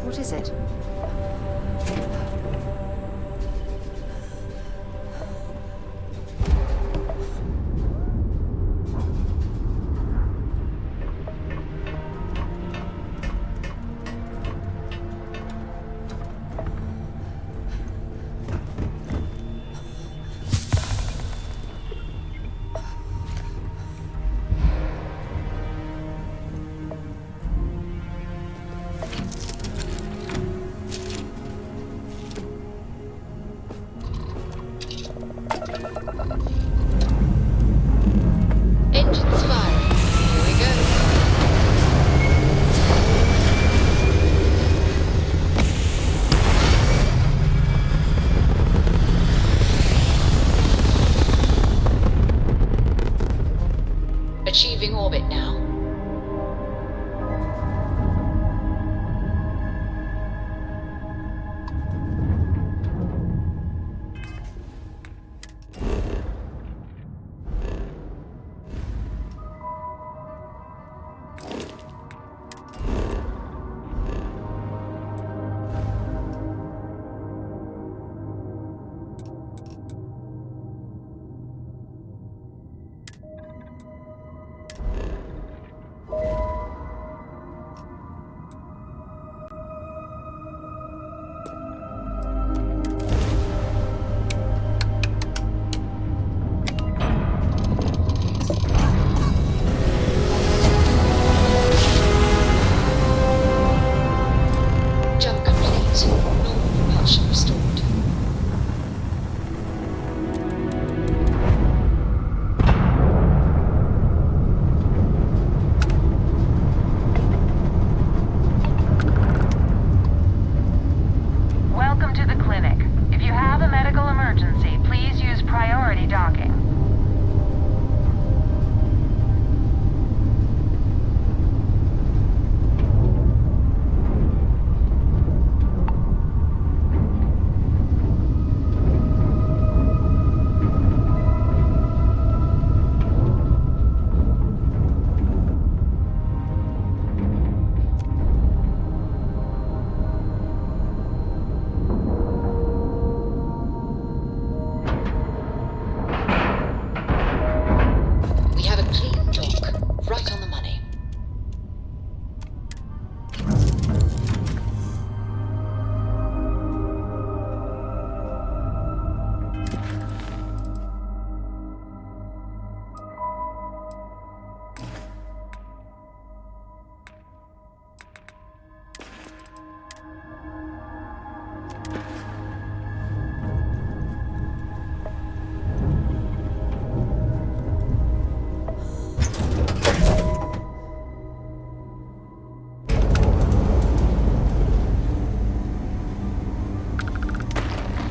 What is it? Engines firing. Here we go. Achieving orbit now. Jump complete. Normal propulsion restored. Welcome to the clinic. If you have a medical emergency, please use priority docking. We have a clean dock. Right on the money.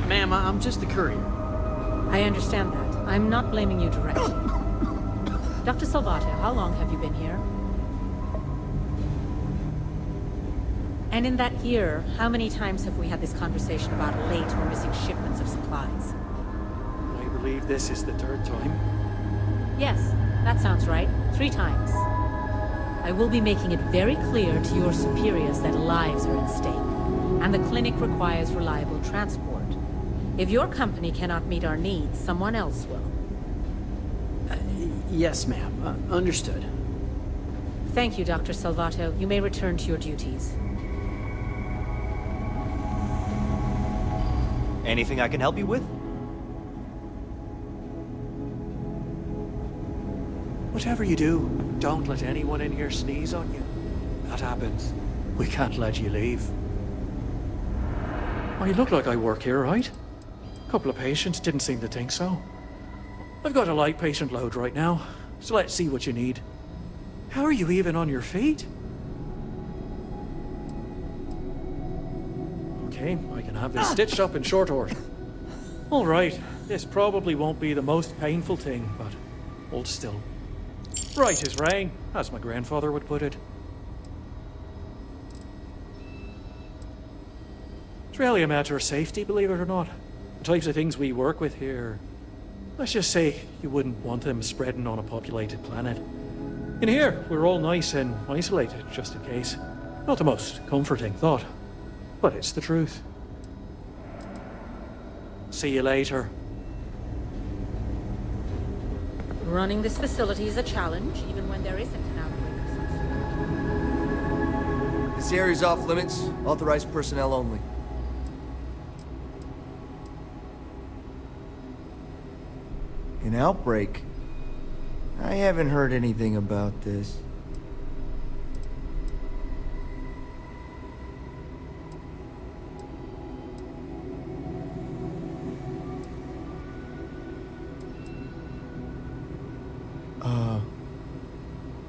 Ma'am, I'm just the courier. I understand that. I'm not blaming you directly. Dr. Salvato, how long have you been here? And in that year, how many times have we had this conversation about late or missing shipments of supplies? I believe this is the third time. Yes, that sounds right. 3 times. I will be making it very clear to your superiors that lives are at stake, and the clinic requires reliable transport. If your company cannot meet our needs, someone else will. Yes, ma'am. Understood. Thank you, Dr. Salvato. You may return to your duties. Anything I can help you with? Whatever you do, don't let anyone in here sneeze on you. That happens. We can't let you leave. I look like I work here, right? A couple of patients didn't seem to think so. I've got a light patient load right now, so let's see what you need. How are you even on your feet? Okay, I can have this stitched up in short order. All right, this probably won't be the most painful thing, but hold still. Right as rain, as my grandfather would put it. It's really a matter of safety, believe it or not. The types of things we work with here. Let's just say you wouldn't want them spreading on a populated planet. In here, we're all nice and isolated, just in case. Not the most comforting thought. but it's the truth. See you later. Running this facility is a challenge, even when there isn't an outbreak of some sort. This area's off limits. Authorized personnel only. An outbreak? I haven't heard anything about this.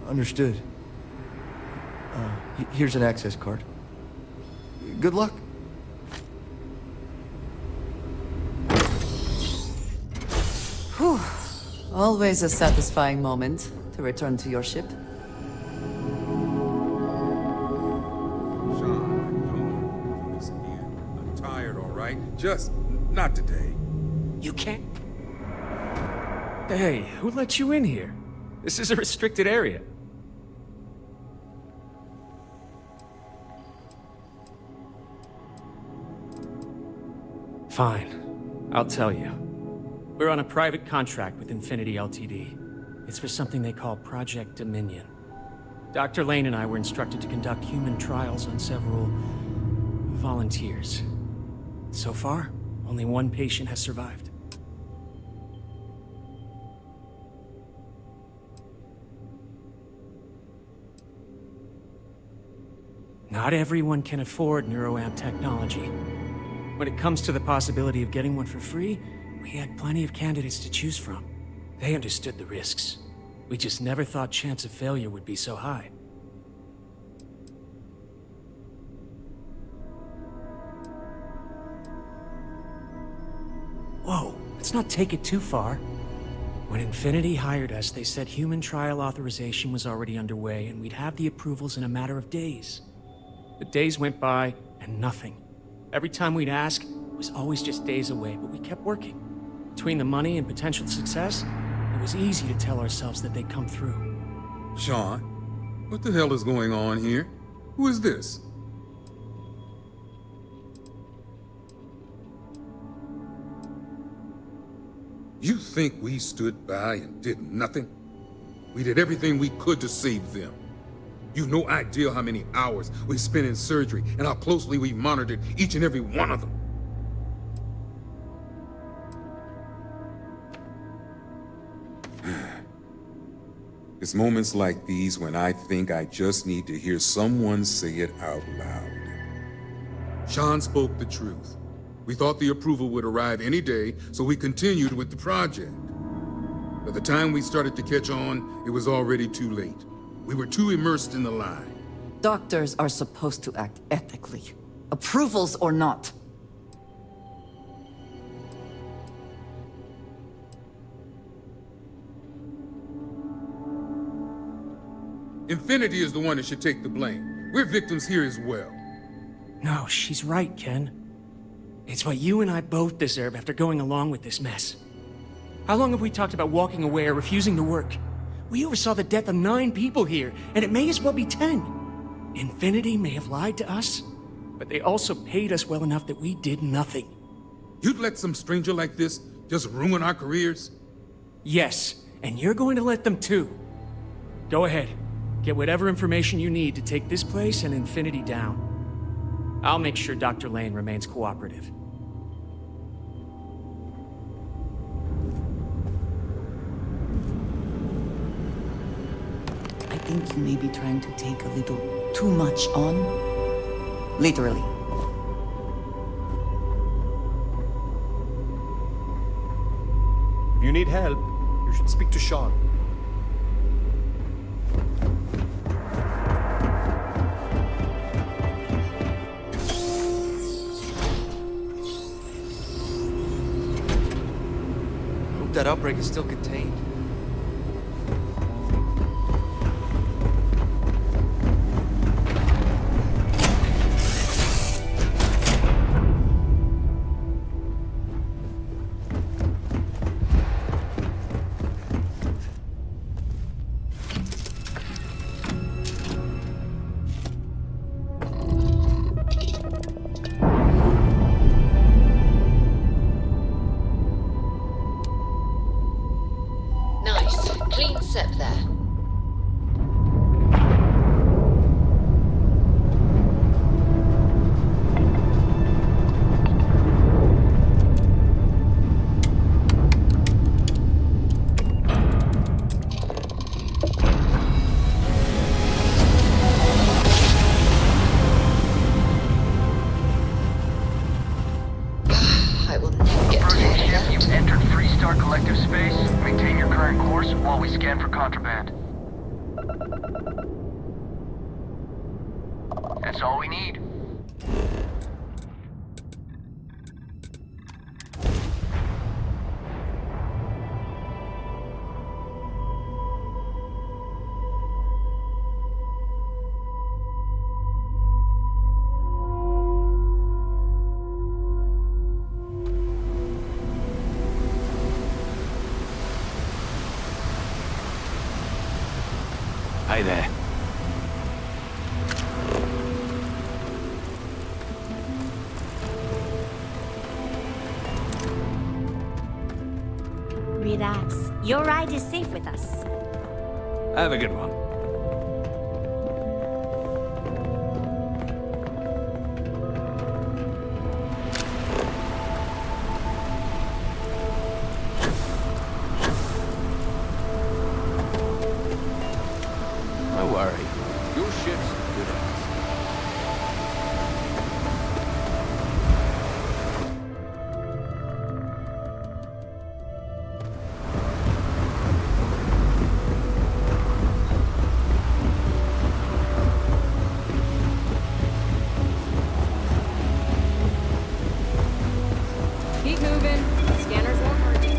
Understood. Here's an access card. Good luck. Whew. Always a satisfying moment to return to your ship. Sean, this again. I'm tired, all right? Just not today. You can't... Hey, who let you in here? This is a restricted area. Fine. I'll tell you. We're on a private contract with Infinity Ltd. It's for something they call Project Dominion. Dr. Lane and I were instructed to conduct human trials on several... volunteers. So far, only one patient has survived. Not everyone can afford neuroamp technology. When it comes to the possibility of getting one for free, we had plenty of candidates to choose from. They understood the risks. We just never thought chance of failure would be so high. Whoa, let's not take it too far. When Infinity hired us, they said human trial authorization was already underway and we'd have the approvals in a matter of days. The days went by, and nothing. Every time we'd ask, it was always just days away, but we kept working. Between the money and potential success, it was easy to tell ourselves that they'd come through. Sean, what the hell is going on here? Who is this? You think we stood by and did nothing? We did everything we could to save them. You've no idea how many hours we spent in surgery and how closely we monitored each and every one of them. It's moments like these when I think I just need to hear someone say it out loud. Sean spoke the truth. We thought the approval would arrive any day, so we continued with the project. By the time we started to catch on, it was already too late. We were too immersed in the lie. Doctors are supposed to act ethically. Approvals or not. Infinity is the one that should take the blame. We're victims here as well. No, she's right, Ken. It's what you and I both deserve after going along with this mess. How long have we talked about walking away or refusing to work? We oversaw the death of 9 people here, and it may as well be 10. Infinity may have lied to us, but they also paid us well enough that we did nothing. You'd let some stranger like this just ruin our careers? Yes, and you're going to let them too. Go ahead. Get whatever information you need to take this place and Infinity down. I'll make sure Dr. Lane remains cooperative. I think you may be trying to take a little too much on. Literally. If you need help, you should speak to Sean. Hope that outbreak is still contained. That's all we need. Hi there. Relax. Your ride is safe with us. Have a good one. Don't worry. Your ship's good at us. Keep moving. Scanners won't hurt you.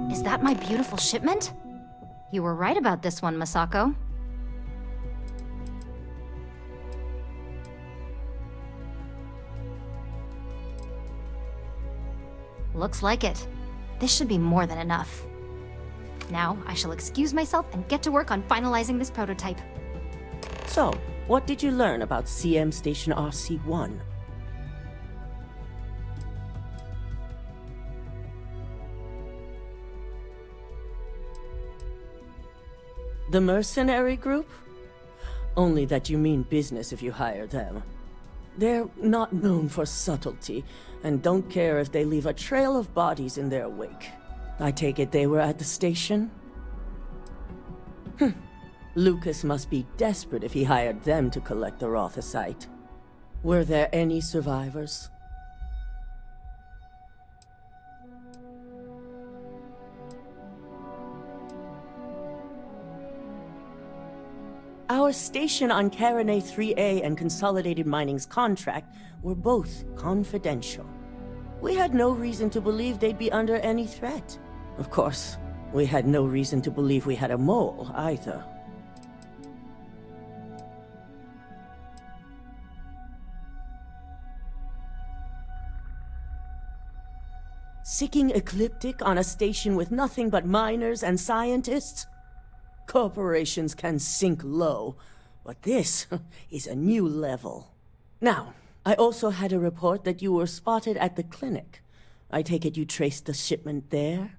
Is that my beautiful shipment? You were right about this one, Masako. Looks like it. This should be more than enough. Now, I shall excuse myself and get to work on finalizing this prototype. So, what did you learn about CM Station RC-1? The mercenary group? Only that you mean business if you hire them. They're not known for subtlety, and don't care if they leave a trail of bodies in their wake. I take it they were at the station? Lucas must be desperate if he hired them to collect the Rothicite. Were there any survivors? Our station on Carinae 3A and Consolidated Mining's contract were both confidential. We had no reason to believe they'd be under any threat. Of course, we had no reason to believe we had a mole, either. Sicking ecliptic on a station with nothing but miners and scientists? Corporations can sink low, but this is a new level. Now, I also had a report that you were spotted at the clinic. I take it you traced the shipment there?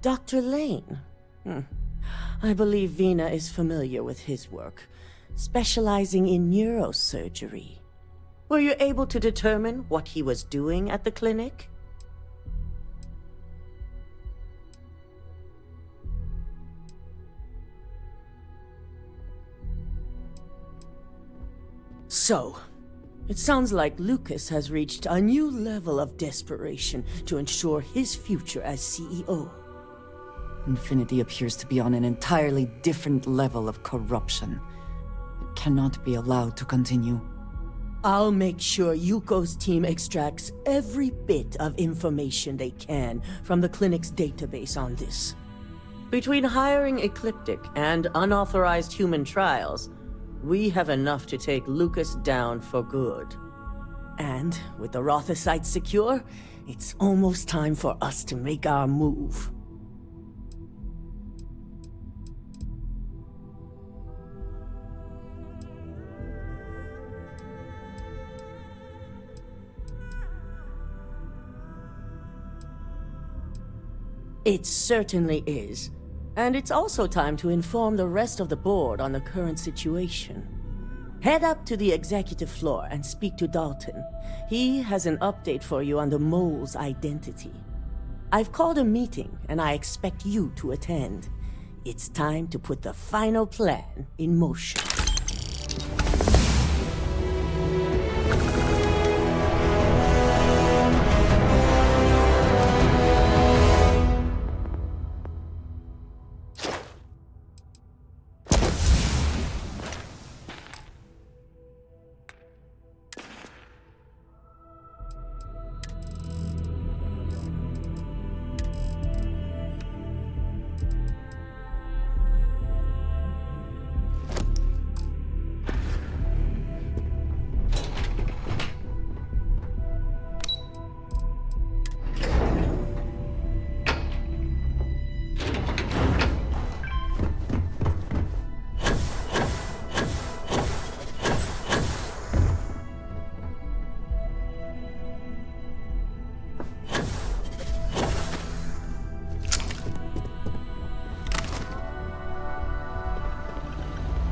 Dr. Lane? I believe Vina is familiar with his work, specializing in neurosurgery. Were you able to determine what he was doing at the clinic? So, it sounds like Lucas has reached a new level of desperation to ensure his future as CEO. Infinity appears to be on an entirely different level of corruption. It cannot be allowed to continue. I'll make sure Yuko's team extracts every bit of information they can from the clinic's database on this. Between hiring Ecliptic and unauthorized human trials, we have enough to take Lucas down for good. And with the Rotha site secure, it's almost time for us to make our move. It certainly is. And it's also time to inform the rest of the board on the current situation. Head up to the executive floor and speak to Dalton. He has an update for you on the mole's identity. I've called a meeting, and I expect you to attend. It's time to put the final plan in motion.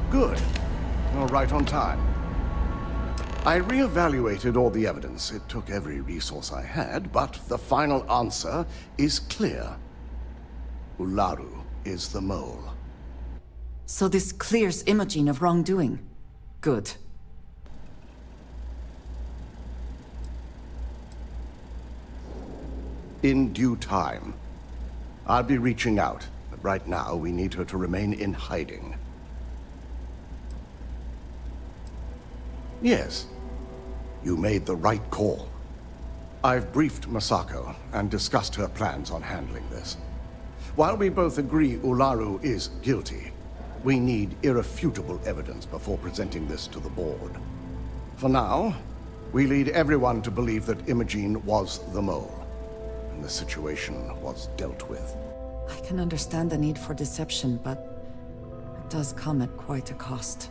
Good. You're right on time. I re-evaluated all the evidence. It took every resource I had, but the final answer is clear. Ularu is the mole. So this clears Imogene of wrongdoing. Good. In due time. I'll be reaching out, but right now we need her to remain in hiding. Yes, you made the right call. I've briefed Masako and discussed her plans on handling this. While we both agree Ularu is guilty, we need irrefutable evidence before presenting this to the board. For now, we lead everyone to believe that Imogene was the mole, and the situation was dealt with. I can understand the need for deception, but it does come at quite a cost.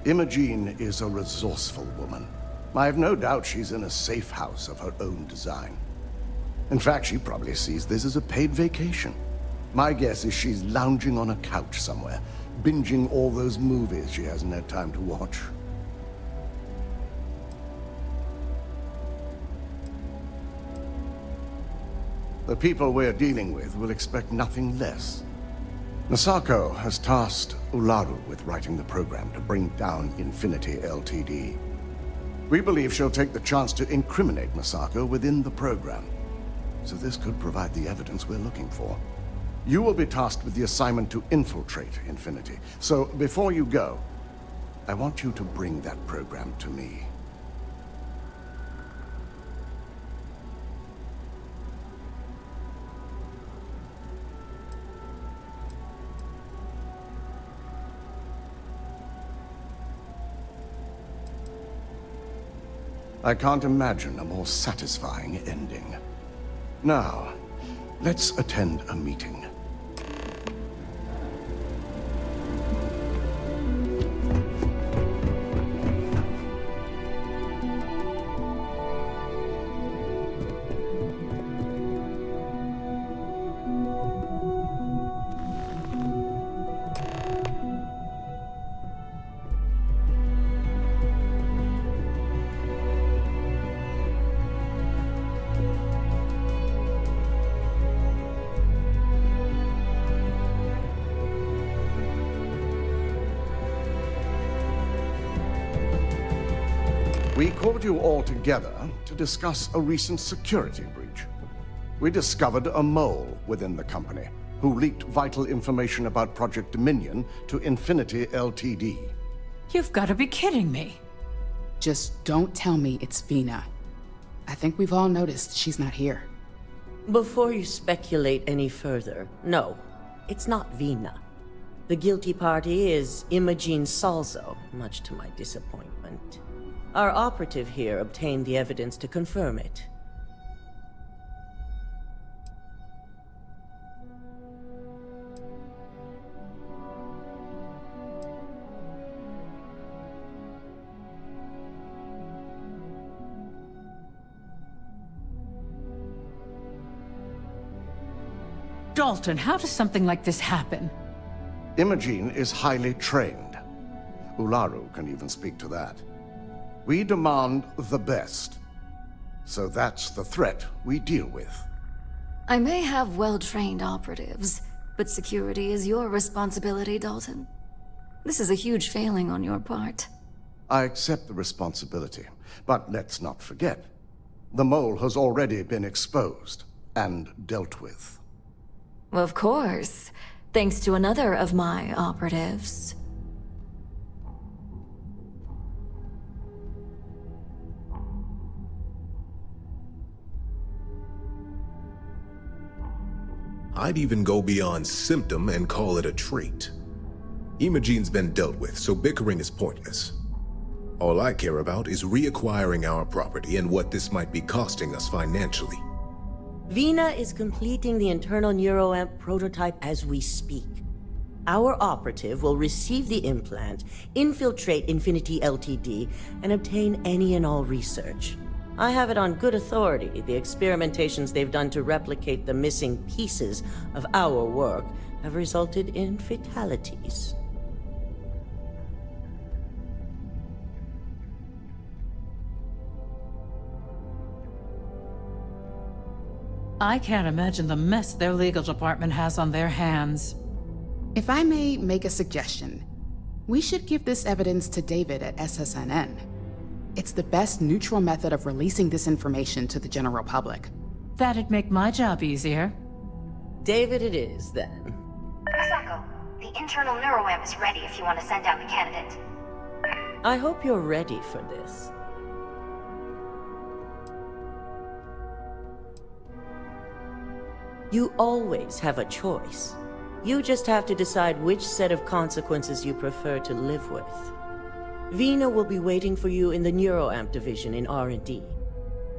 Imogene is a resourceful woman. I have no doubt she's in a safe house of her own design. In fact, she probably sees this as a paid vacation. My guess is she's lounging on a couch somewhere, binging all those movies she hasn't had time to watch. The people we're dealing with will expect nothing less. Masako has tasked Ularu with writing the program to bring down Infinity Ltd. We believe she'll take the chance to incriminate Masako within the program, so this could provide the evidence we're looking for. You will be tasked with the assignment to infiltrate Infinity, so before you go, I want you to bring that program to me. I can't imagine a more satisfying ending. Now, let's attend a meeting. called you all together to discuss a recent security breach. We discovered a mole within the company who leaked vital information about Project Dominion to Infinity Ltd. You've got to be kidding me. Just don't tell me it's Vina. I think we've all noticed she's not here. Before you speculate any further, no, it's not Vina. The guilty party is Imogene Salzo, much to my disappointment. Our operative here obtained the evidence to confirm it. Dalton, how does something like this happen? Imogene is highly trained. Ularu can even speak to that. We demand the best. So that's the threat we deal with. I may have well-trained operatives, but security is your responsibility, Dalton. This is a huge failing on your part. I accept the responsibility, but let's not forget. The mole has already been exposed and dealt with. Of course, thanks to another of my operatives. I'd even go beyond symptom and call it a trait. Imogene's been dealt with, so bickering is pointless. All I care about is reacquiring our property and what this might be costing us financially. Vina is completing the internal neuroamp prototype as we speak. Our operative will receive the implant, infiltrate Infinity Ltd, and obtain any and all research. I have it on good authority the experimentations they've done to replicate the missing pieces of our work have resulted in fatalities. I can't imagine the mess their legal department has on their hands. If I may make a suggestion, we should give this evidence to David at SSNN. It's the best neutral method of releasing this information to the general public. That'd make my job easier. David it is, then. Masako, the internal neuroamp is ready if you want to send out the candidate. I hope you're ready for this. You always have a choice. You just have to decide which set of consequences you prefer to live with. Vina will be waiting for you in the neuroamp division in R&D.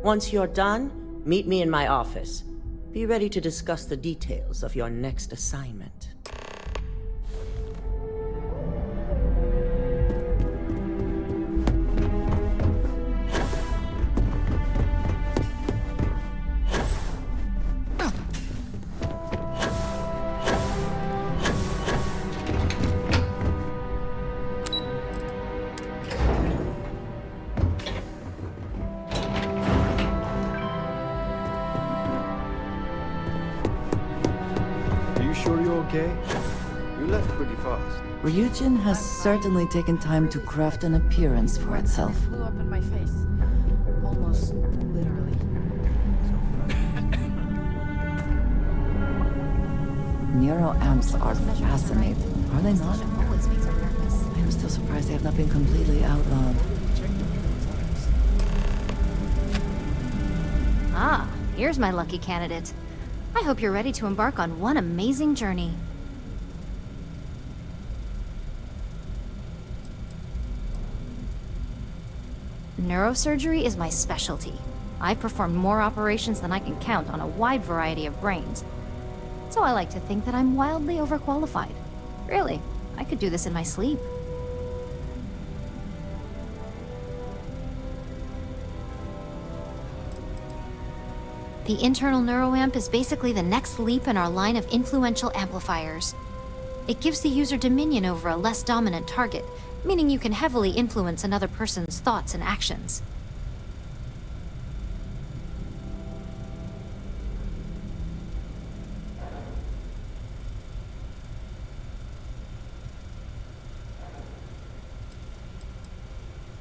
Once you're done, meet me in my office. Be ready to discuss the details of your next assignment. You left pretty fast. Ryujin has certainly taken time to craft an appearance for itself. Flew up in my face. Almost literally. Neuroamps are fascinating, are they not? I'm still surprised they have not been completely outlawed. Ah, here's my lucky candidate. I hope you're ready to embark on one amazing journey. Neurosurgery is my specialty. I've performed more operations than I can count on a wide variety of brains. So I like to think that I'm wildly overqualified. Really, I could do this in my sleep. The internal neuroamp is basically the next leap in our line of influential amplifiers. It gives the user dominion over a less dominant target, meaning you can heavily influence another person's thoughts and actions.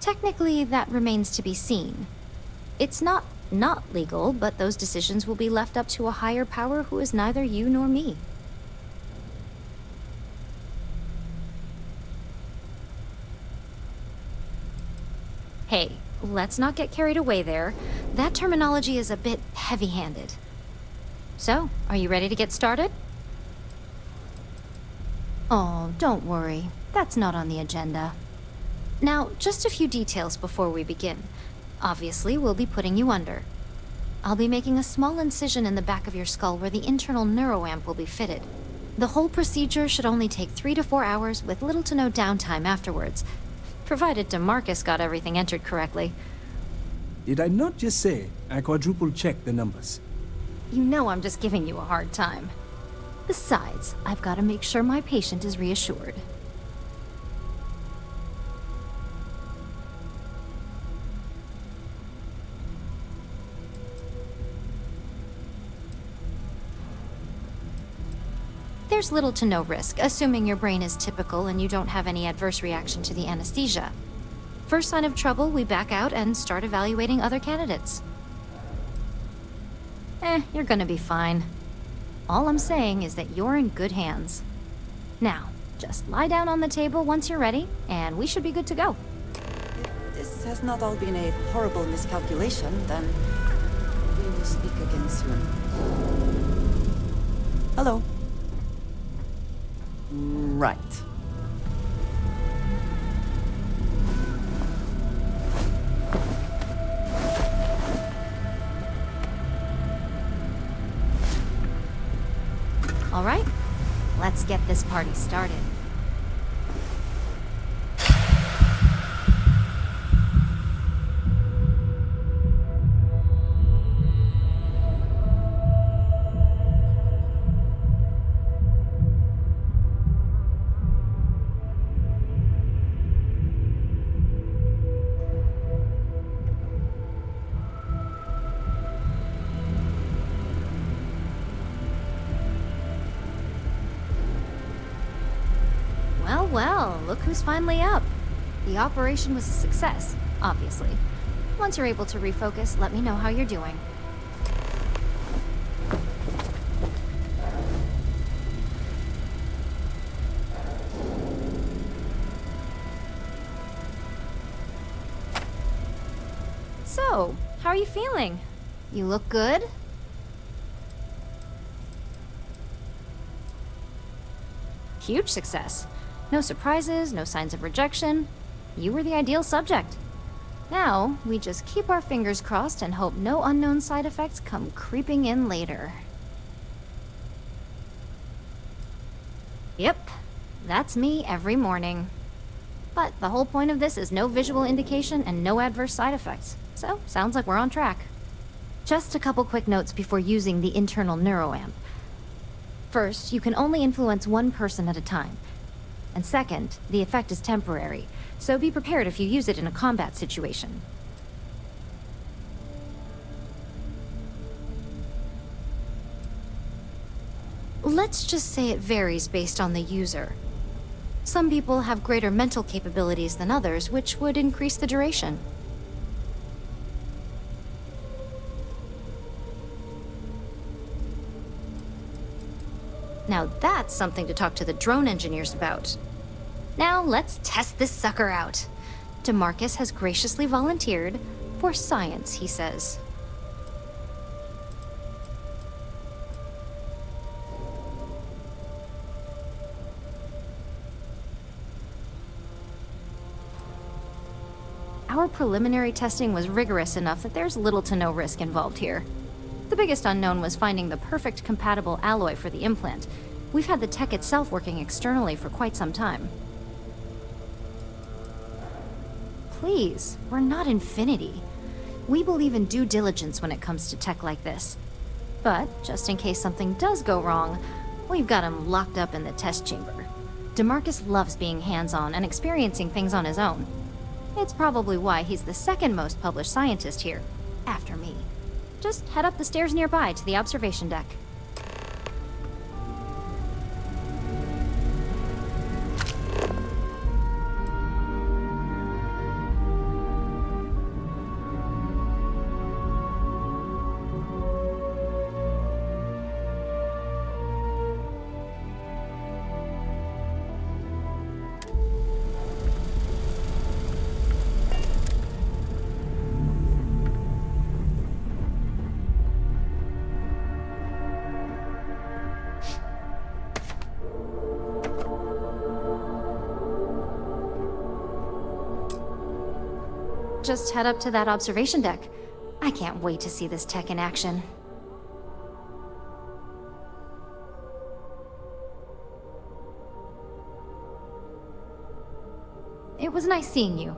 Technically, that remains to be seen. It's not legal, but those decisions will be left up to a higher power who is neither you nor me. Hey, let's not get carried away there. That terminology is a bit heavy-handed. So, are you ready to get started? Oh, don't worry. That's not on the agenda. Now, just a few details before we begin. Obviously, we'll be putting you under. I'll be making a small incision in the back of your skull where the internal neuroamp will be fitted. The whole procedure should only take 3 to 4 hours with little to no downtime afterwards, provided DeMarcus got everything entered correctly. Did I not just say I quadruple-checked the numbers? You know I'm just giving you a hard time. Besides, I've got to make sure my patient is reassured. There's little to no risk, assuming your brain is typical and you don't have any adverse reaction to the anesthesia. First sign of trouble, we back out and start evaluating other candidates. You're gonna be fine. All I'm saying is that you're in good hands. Now, just lie down on the table once you're ready, and we should be good to go. If this has not all been a horrible miscalculation, then we will speak again soon. Hello. Right. All right, let's get this party started. Well, look who's finally up. The operation was a success, obviously. Once you're able to refocus, let me know how you're doing. So, how are you feeling? You look good? Huge success. No surprises, no signs of rejection. You were the ideal subject. Now, we just keep our fingers crossed and hope no unknown side effects come creeping in later. Yep, that's me every morning. But the whole point of this is no visual indication and no adverse side effects. So, sounds like we're on track. Just a couple quick notes before using the internal neuroamp. First, you can only influence one person at a time. And second, the effect is temporary, so be prepared if you use it in a combat situation. Let's just say it varies based on the user. Some people have greater mental capabilities than others, which would increase the duration. Now that's something to talk to the drone engineers about. Now let's test this sucker out. DeMarcus has graciously volunteered for science, he says. Our preliminary testing was rigorous enough that there's little to no risk involved here. The biggest unknown was finding the perfect compatible alloy for the implant. We've had the tech itself working externally for quite some time. Please, we're not Infinity. We believe in due diligence when it comes to tech like this. But, just in case something does go wrong, we've got him locked up in the test chamber. DeMarcus loves being hands-on and experiencing things on his own. It's probably why he's the second most published scientist here, after me. Just head up the stairs nearby to the observation deck. just head up to that observation deck. I can't wait to see this tech in action. It was nice seeing you.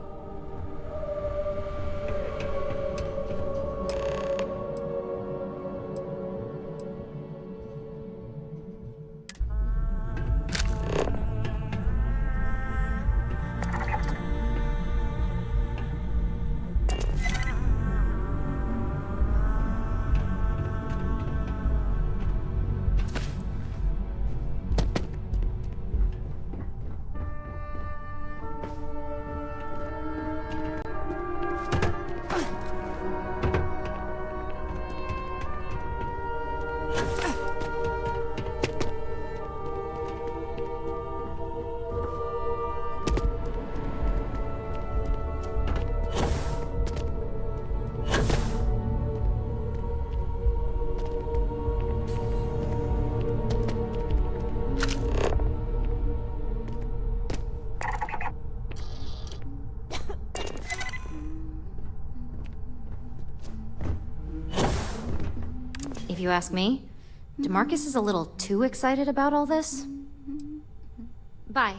If you ask me, DeMarcus is a little too excited about all this. Bye.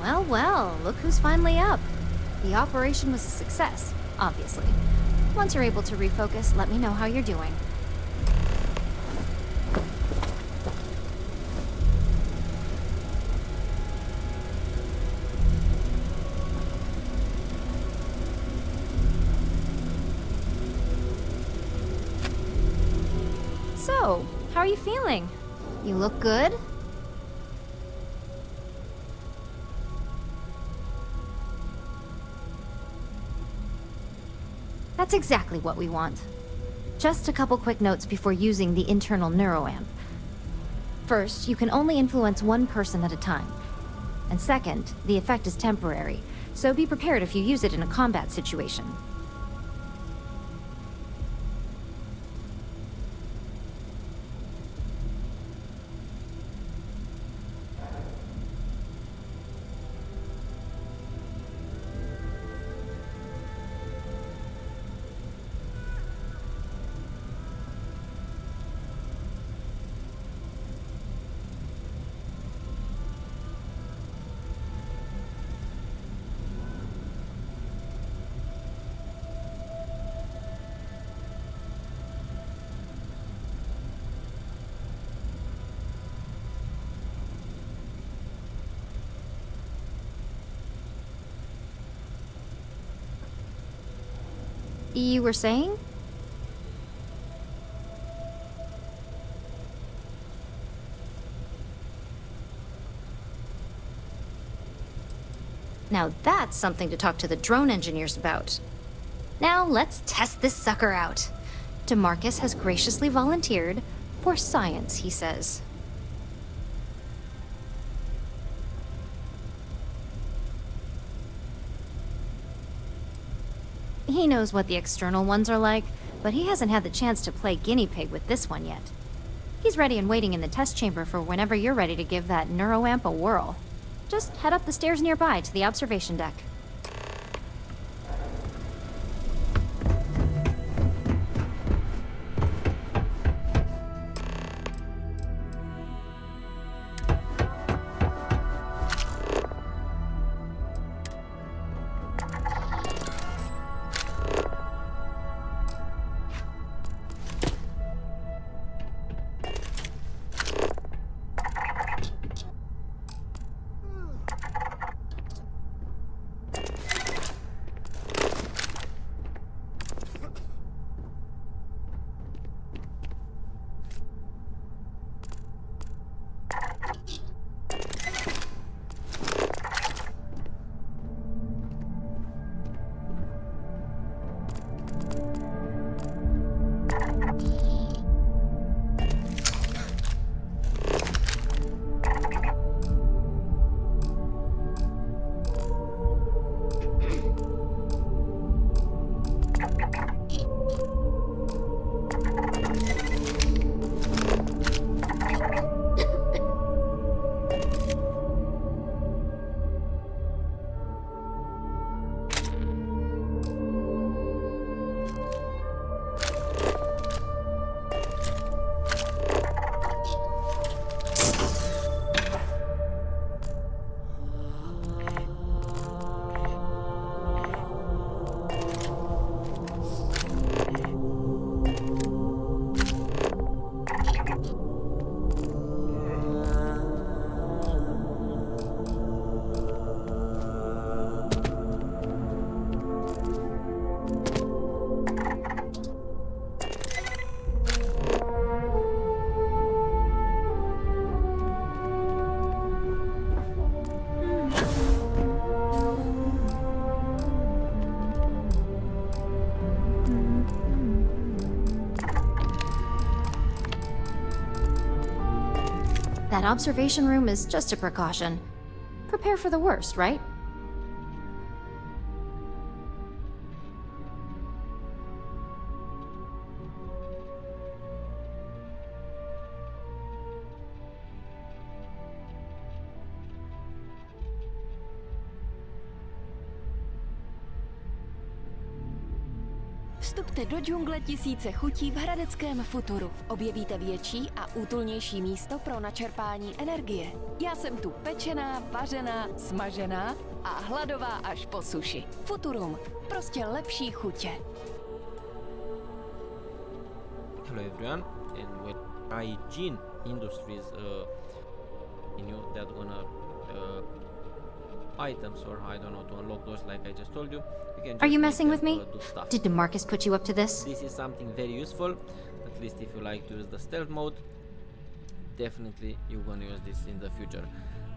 Well, well, look who's finally up. The operation was a success, obviously. Once you're able to refocus, let me know how you're doing. So, how are you feeling? You look good? That's exactly what we want. Just a couple quick notes before using the internal neuroamp. First, you can only influence one person at a time. And second, the effect is temporary, so be prepared if you use it in a combat situation. You were saying? Now that's something to talk to the drone engineers about. Now let's test this sucker out. DeMarcus has graciously volunteered for science, he says. He knows what the external ones are like, but he hasn't had the chance to play guinea pig with this one yet. He's ready and waiting in the test chamber for whenever you're ready to give that neuroamp a whirl. Just head up the stairs nearby to the observation deck. That observation room is just a precaution. Prepare for the worst, right? Vstupte do džungle tisíce chutí v hradeckém futuru. Objevíte větší a útulnější místo pro načerpání energie. Já jsem tu pečená, vařená, smažená a hladová až po suši. Futurum. Prostě lepší chutě. Hello everyone, and with Ryujin Industries that gonna items, or I don't know, to unlock doors like I just told you. Are you messing with me? Did DeMarcus put you up to this? This is something very useful, at least if you like to use the stealth mode. Definitely you're gonna use this in the future.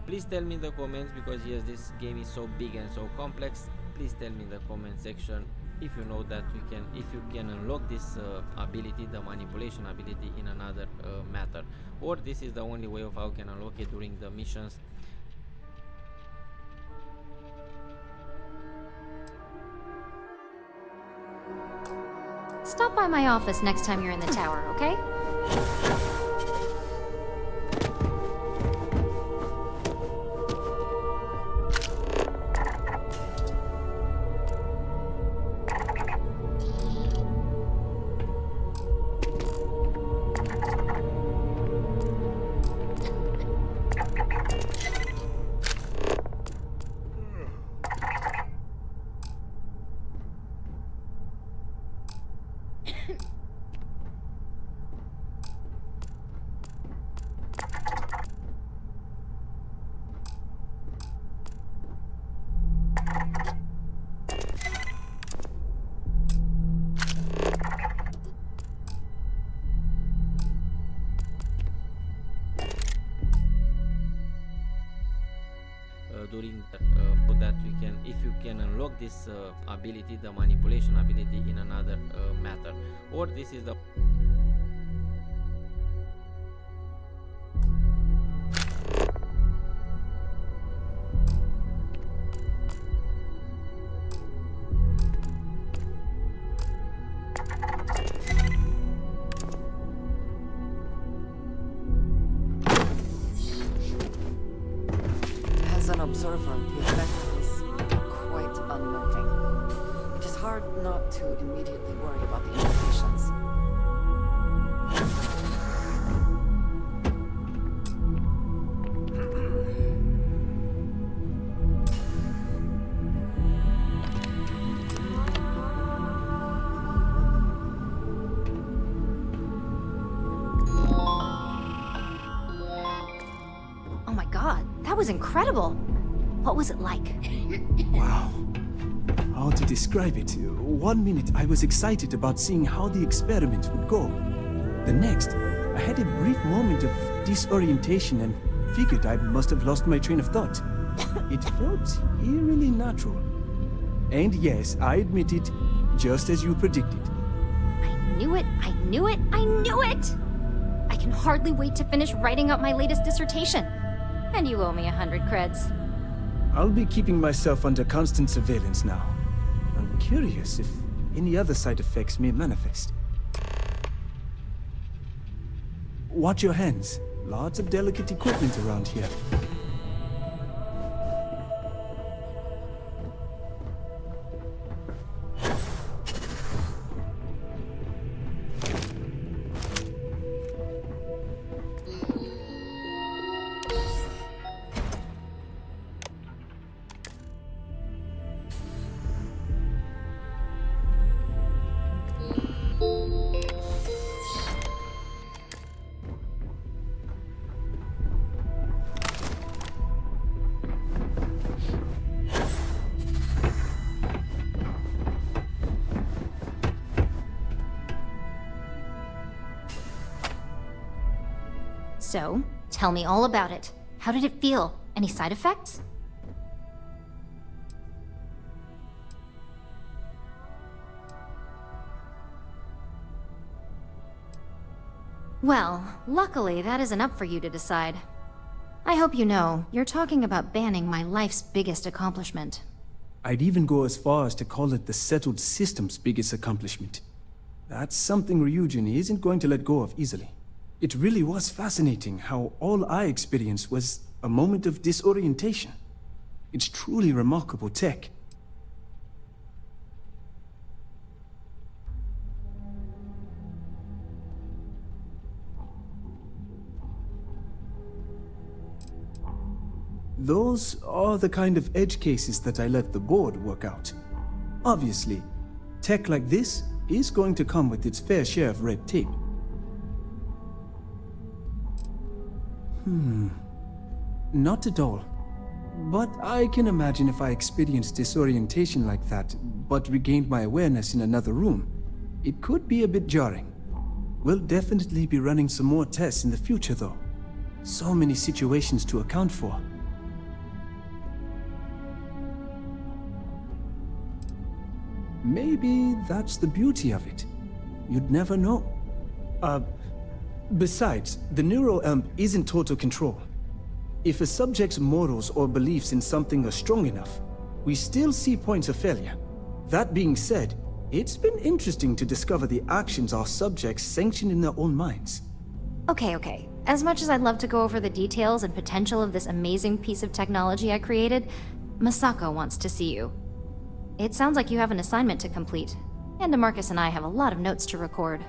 Please tell me in the comments, because yes, this game is so big and so complex. Please tell me in the comment section if you know that if you can unlock this ability, the manipulation ability, in another matter, or this is the only way of how you can unlock it during the missions. Stop by my office next time you're in the tower, okay? During so that if you can unlock this ability, the manipulation ability, in another matter, or this is the As an observer, the effect is quite unnerving. It is hard not to immediately worry about the implications. Oh my god, that was incredible. What was it like? Wow. How to describe it? 1 minute I was excited about seeing how the experiment would go. The next, I had a brief moment of disorientation and figured I must have lost my train of thought. It felt eerily natural. And yes, I admit it, just as you predicted. I knew it, I knew it, I knew it! I can hardly wait to finish writing up my latest dissertation. And you owe me 100 creds. I'll be keeping myself under constant surveillance now. I'm curious if any other side effects may manifest. Watch your hands. Lots of delicate equipment around here. So, tell me all about it. How did it feel? Any side effects? Well, luckily that isn't up for you to decide. I hope you know, you're talking about banning my life's biggest accomplishment. I'd even go as far as to call it the settled system's biggest accomplishment. That's something Ryujin isn't going to let go of easily. It really was fascinating how all I experienced was a moment of disorientation. It's truly remarkable tech. Those are the kind of edge cases that I let the board work out. Obviously, tech like this is going to come with its fair share of red tape. Not at all. But I can imagine if I experienced disorientation like that, but regained my awareness in another room, it could be a bit jarring. We'll definitely be running some more tests in the future, though. So many situations to account for. maybe that's the beauty of it. You'd never know. Besides, the neuroamp isn't total control. If a subject's morals or beliefs in something are strong enough, we still see points of failure. That being said, it's been interesting to discover the actions our subjects sanction in their own minds. Okay. As much as I'd love to go over the details and potential of this amazing piece of technology I created, Masako wants to see you. It sounds like you have an assignment to complete, and DeMarcus and I have a lot of notes to record.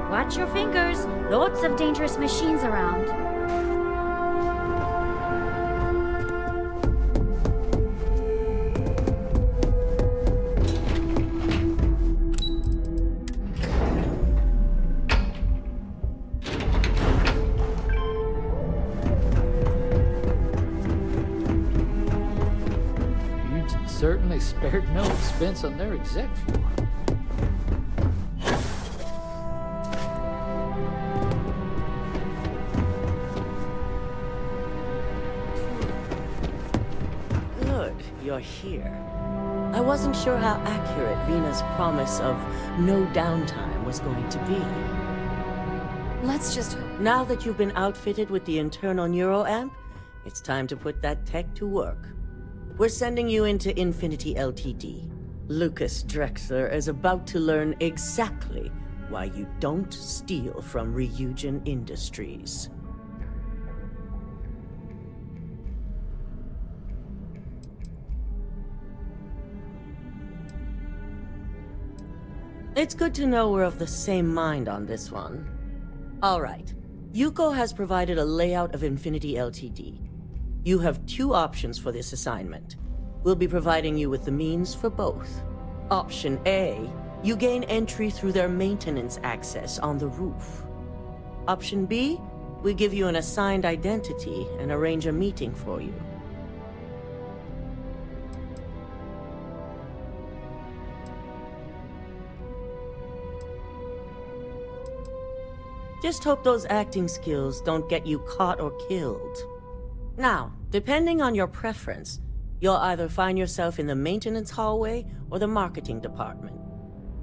Watch your fingers. Lots of dangerous machines around. Ryujin certainly spared no expense on their exec floor. You're here. I wasn't sure how accurate Vina's promise of no downtime was going to be. Let's just... Now that you've been outfitted with the internal neuroamp, it's time to put that tech to work. We're sending you into Infinity Ltd. Lucas Drexler is about to learn exactly why you don't steal from Ryujin Industries. It's good to know we're of the same mind on this one. All right. Yuko has provided a layout of Infinity Ltd. You have two options for this assignment. We'll be providing you with the means for both. Option A, you gain entry through their maintenance access on the roof. Option B, we give you an assigned identity and arrange a meeting for you. Just hope those acting skills don't get you caught or killed. Now, depending on your preference, you'll either find yourself in the maintenance hallway or the marketing department.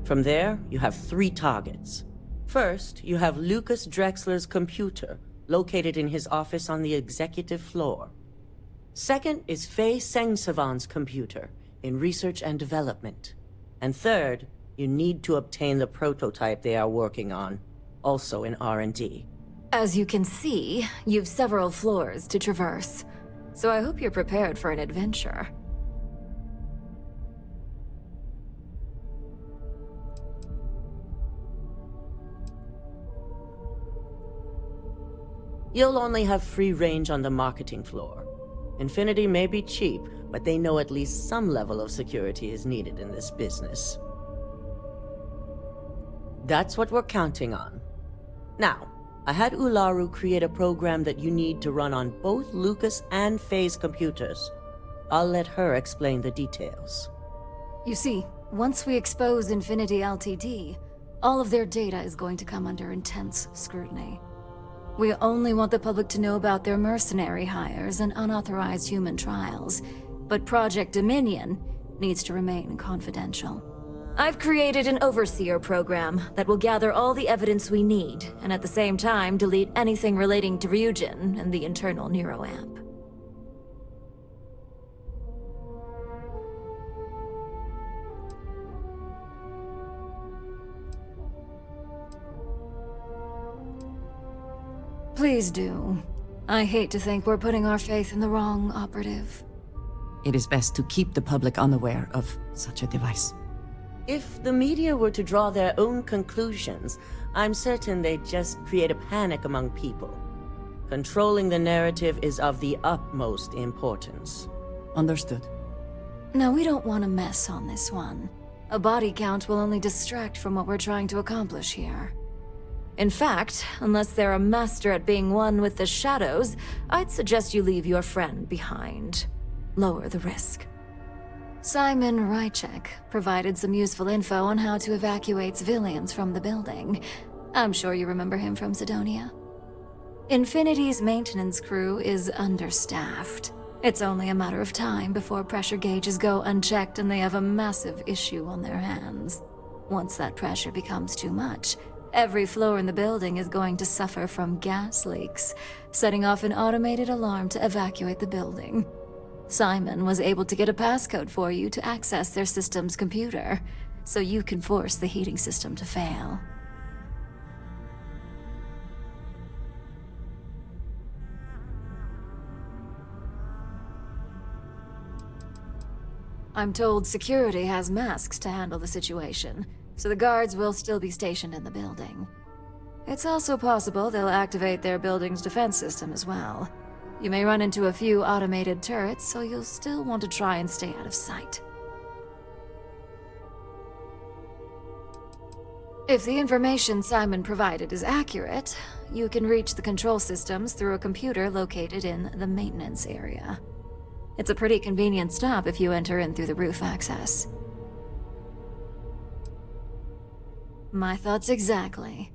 From there, you have 3 targets. First, you have Lucas Drexler's computer, located in his office on the executive floor. Second is Faye Sengsavan's computer, in research and development. And third, you need to obtain the prototype they are working on, also in R&D. As you can see, you've several floors to traverse, so I hope you're prepared for an adventure. You'll only have free range on the marketing floor. Infinity may be cheap, but they know at least some level of security is needed in this business. That's what we're counting on. Now, I had Ularu create a program that you need to run on both Lucas and Faye's computers. I'll let her explain the details. You see, once we expose Infinity Ltd., all of their data is going to come under intense scrutiny. We only want the public to know about their mercenary hires and unauthorized human trials, but Project Dominion needs to remain confidential. I've created an overseer program that will gather all the evidence we need, and at the same time delete anything relating to Ryujin and the internal neuroamp. Please do. I hate to think we're putting our faith in the wrong operative. It is best to keep the public unaware of such a device. If the media were to draw their own conclusions, I'm certain they'd just create a panic among people. Controlling the narrative is of the utmost importance. Understood. No, we don't want a mess on this one. A body count will only distract from what we're trying to accomplish here. In fact, unless they're a master at being one with the shadows, I'd suggest you leave your friend behind. Lower the risk. Simon Ryujin provided some useful info on how to evacuate civilians from the building. I'm sure you remember him from Sidonia. Infinity's maintenance crew is understaffed. It's only a matter of time before pressure gauges go unchecked and they have a massive issue on their hands. Once that pressure becomes too much, every floor in the building is going to suffer from gas leaks, setting off an automated alarm to evacuate the building. Simon was able to get a passcode for you to access their system's computer, so you can force the heating system to fail. I'm told security has masks to handle the situation, so the guards will still be stationed in the building. It's also possible they'll activate their building's defense system as well. You may run into a few automated turrets, so you'll still want to try and stay out of sight. If the information Simon provided is accurate, you can reach the control systems through a computer located in the maintenance area. It's a pretty convenient stop if you enter in through the roof access. My thoughts exactly.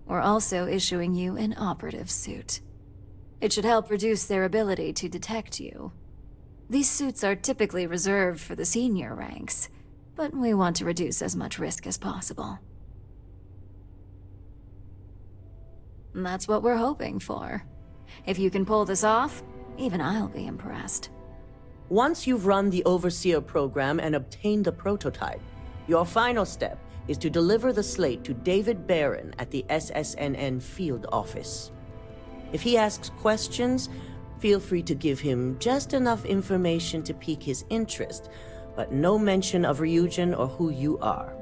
We're also issuing you an operative suit. It should help reduce their ability to detect you. These suits are typically reserved for the senior ranks, but we want to reduce as much risk as possible. And that's what we're hoping for. If you can pull this off, even I'll be impressed. Once you've run the Overseer program and obtained the prototype, your final step is to deliver the slate to David Barron at the SSNN field office. If he asks questions, feel free to give him just enough information to pique his interest, but no mention of Ryujin or who you are.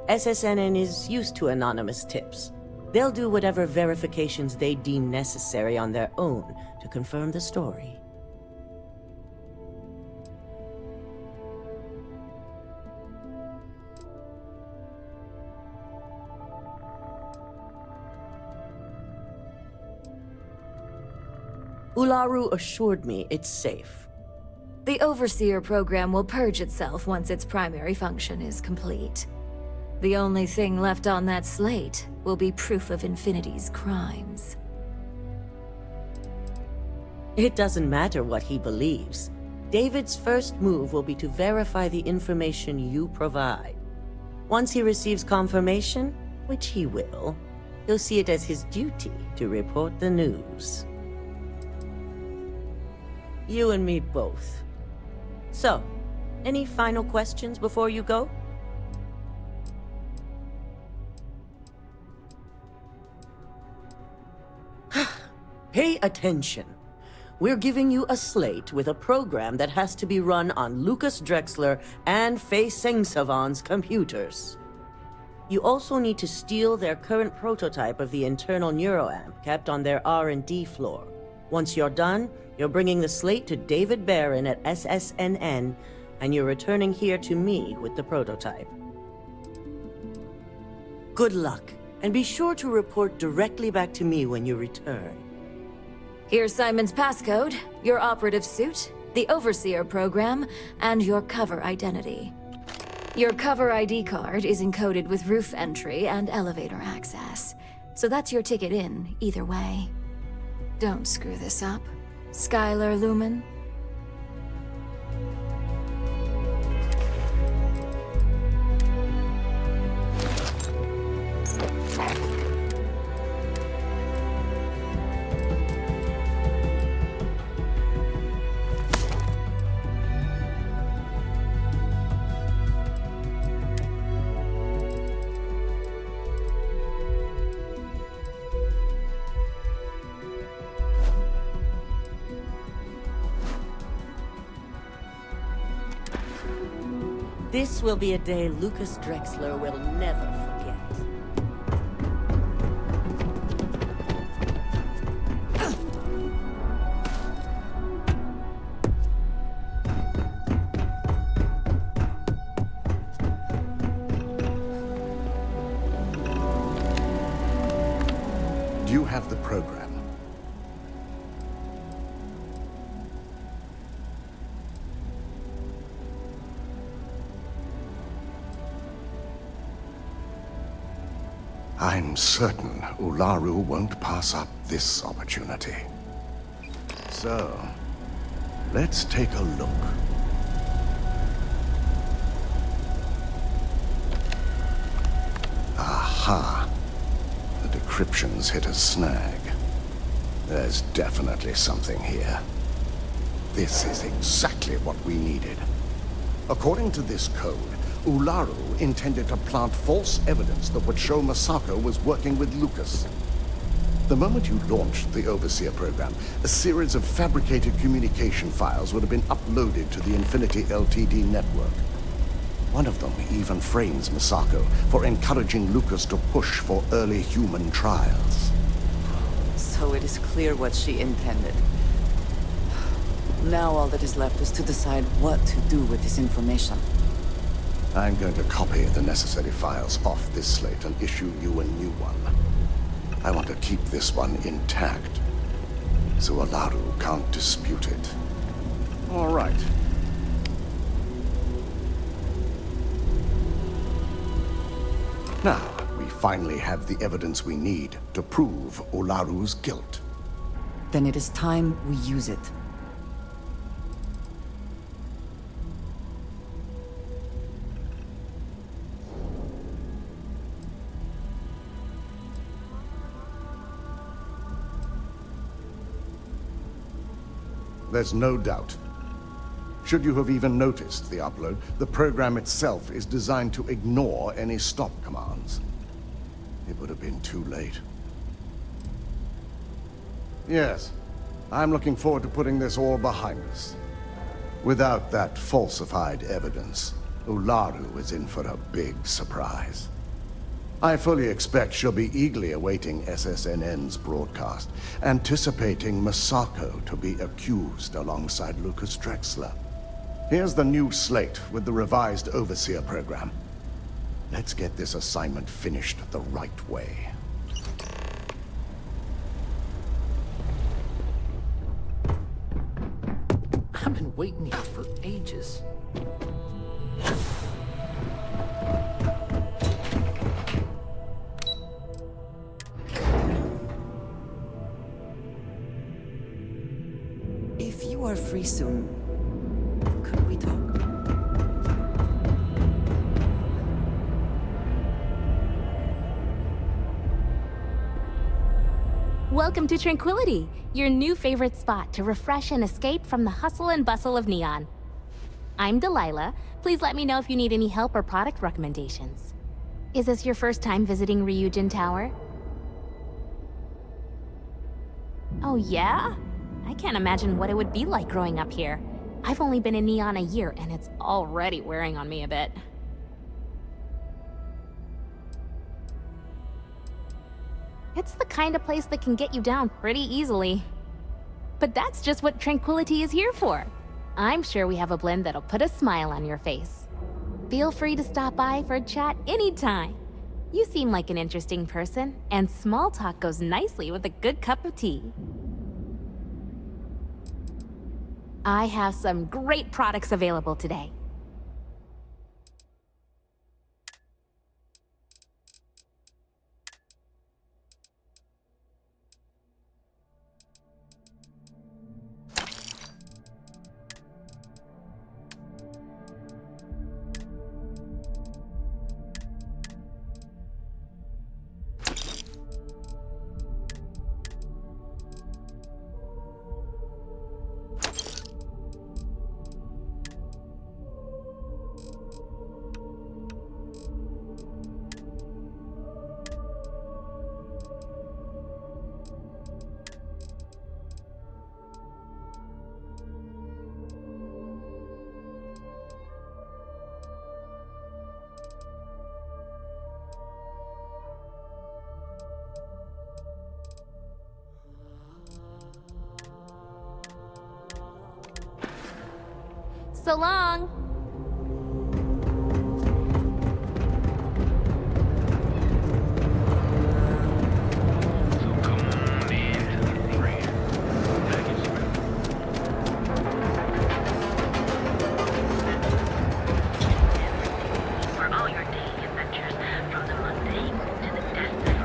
SSNN is used to anonymous tips. They'll do whatever verifications they deem necessary on their own to confirm the story. Ularu assured me it's safe. The Overseer program will purge itself once its primary function is complete. The only thing left on that slate will be proof of Infinity's crimes. It doesn't matter what he believes. David's first move will be to verify the information you provide. Once he receives confirmation, which he will, he'll see it as his duty to report the news. You and me both. So, any final questions before you go? Pay attention. We're giving you a slate with a program that has to be run on Lucas Drexler and Fei Sengsavan's computers. You also need to steal their current prototype of the internal neuroamp kept on their R&D floor. Once you're done, you're bringing the slate to David Barron at SSNN, and you're returning here to me with the prototype. Good luck, and be sure to report directly back to me when you return. Here's Simon's passcode, your operative suit, the Overseer program, and your cover identity. Your cover ID card is encoded with roof entry and elevator access, so that's your ticket in, either way. Don't screw this up, Skylar Lumen. This will be a day Lucas Drexler will never forget. Do you have the program? I'm certain Ularu won't pass up this opportunity. So, let's take a look. Aha! The decryption's hit a snag. There's definitely something here. This is exactly what we needed. According to this code, Ularu intended to plant false evidence that would show Masako was working with Lucas. The moment you launched the Overseer program, a series of fabricated communication files would have been uploaded to the Infinity LTD network. One of them even frames Masako for encouraging Lucas to push for early human trials. So it is clear what she intended. Now all that is left is to decide what to do with this information. I'm going to copy the necessary files off this slate and issue you a new one. I want to keep this one intact, so Ularu can't dispute it. All right. Now, we finally have the evidence we need to prove Ularu's guilt. Then it is time we use it. There's no doubt. Should you have even noticed the upload, the program itself is designed to ignore any stop commands. It would have been too late. Yes, I'm looking forward to putting this all behind us. Without that falsified evidence, Ularu is in for a big surprise. I fully expect she'll be eagerly awaiting SSNN's broadcast, anticipating Masako to be accused alongside Lucas Drexler. Here's the new slate with the revised Overseer program. Let's get this assignment finished the right way. I've been waiting here for ages. If you are free soon, could we talk? Welcome to Tranquility, your new favorite spot to refresh and escape from the hustle and bustle of Neon. I'm Delilah. Please let me know if you need any help or product recommendations. Is this your first time visiting Ryujin Tower? Oh yeah? I can't imagine what it would be like growing up here. I've only been in Neon a year and it's already wearing on me a bit. It's the kind of place that can get you down pretty easily. But that's just what Tranquility is here for. I'm sure we have a blend that'll put a smile on your face. Feel free to stop by for a chat anytime. You seem like an interesting person, and small talk goes nicely with a good cup of tea. I have some great products available today. So long! For all your daily adventures, from the mundane to the desperate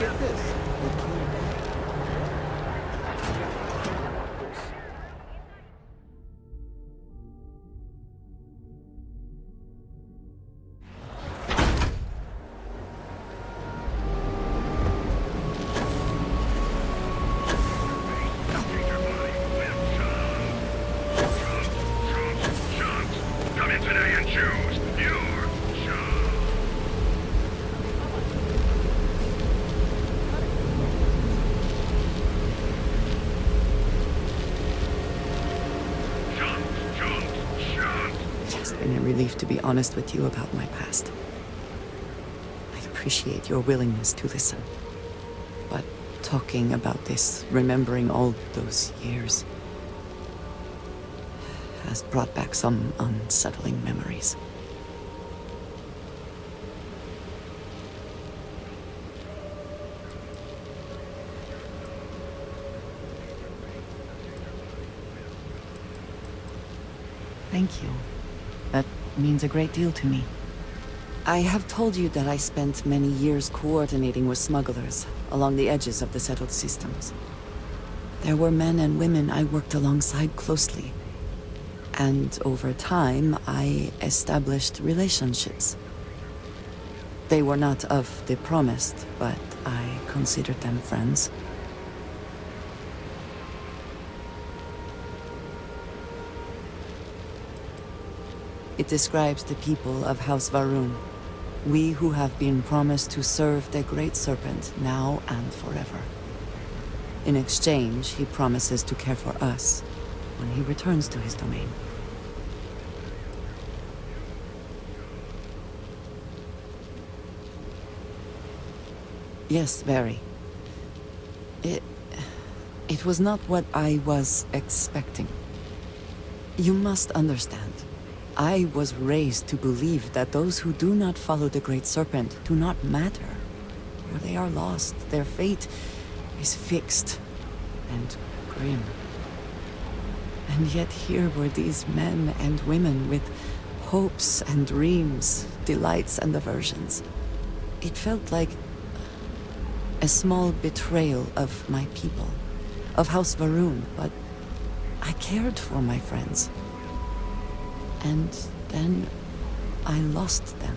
get this. It came back. Come in today and choose your job. It's been a relief to be honest with you about my past. I appreciate your willingness to listen. But talking about this, remembering all those years, has brought back some unsettling memories. Thank you. That means a great deal to me. I have told you that I spent many years coordinating with smugglers along the edges of the settled systems. There were men and women I worked alongside closely. And over time, I established relationships. They were not of the promised, but I considered them friends. It describes the people of House Varun. We who have been promised to serve the Great Serpent now and forever. In exchange, he promises to care for us when he returns to his domain. Yes, very. It was not what I was expecting. You must understand. I was raised to believe that those who do not follow the Great Serpent do not matter. Or they are lost. Their fate is fixed and grim. And yet here were these men and women with hopes and dreams, delights and aversions. It felt like a small betrayal of my people, of House Varun, but I cared for my friends. And then I lost them.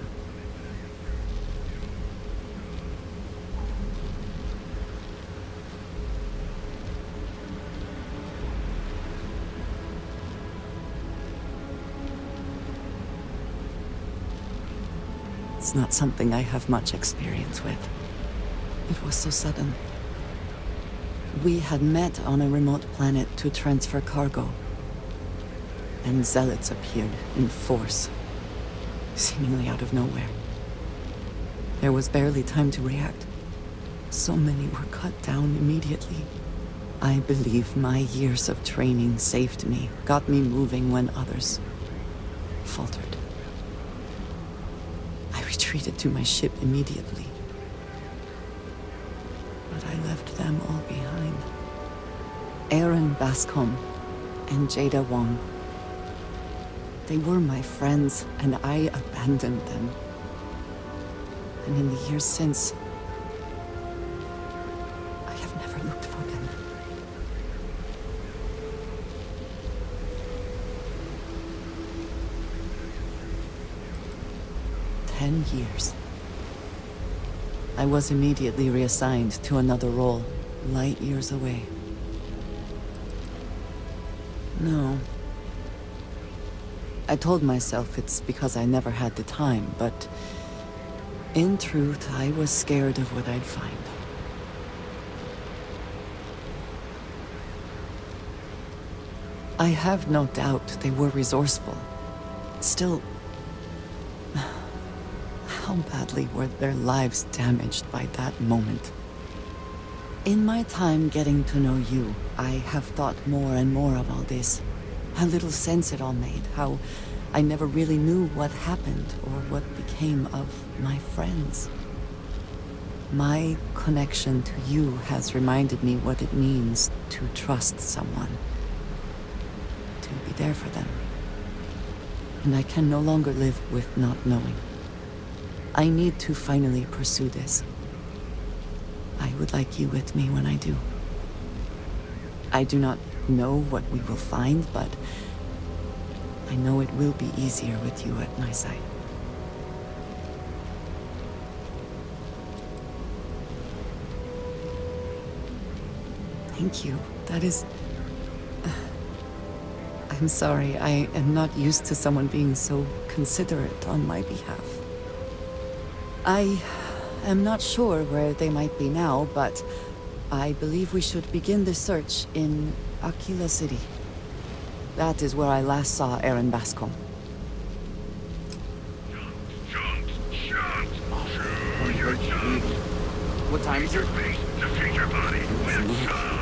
It's not something I have much experience with. It was so sudden. We had met on a remote planet to transfer cargo. And zealots appeared in force, seemingly out of nowhere. There was barely time to react. So many were cut down immediately. I believe my years of training saved me, got me moving when others faltered. I retreated to my ship immediately. But I left them all behind. Aaron Bascom and Jada Wong. They were my friends, and I abandoned them. And in the years since, I have never looked for them. "10 years. I was immediately reassigned to another role, light years away. No. I told myself it's because I never had the time, but in truth, I was scared of what I'd find. I have no doubt they were resourceful. Still, how badly were their lives damaged by that moment? In my time getting to know you, I have thought more and more of all this. How little sense it all made, how I never really knew what happened or what became of my friends. My connection to you has reminded me what it means to trust someone, to be there for them. And I can no longer live with not knowing. I need to finally pursue this. I would like you with me when I do. I do not know what we will find, but I know it will be easier with you at my side. Thank you. That is... I'm sorry, I am not used to someone being so considerate on my behalf. I am not sure where they might be now, but I believe we should begin the search in Aquila City. That is where I last saw Aaron Bascom. What time is it? Defeat your body with some.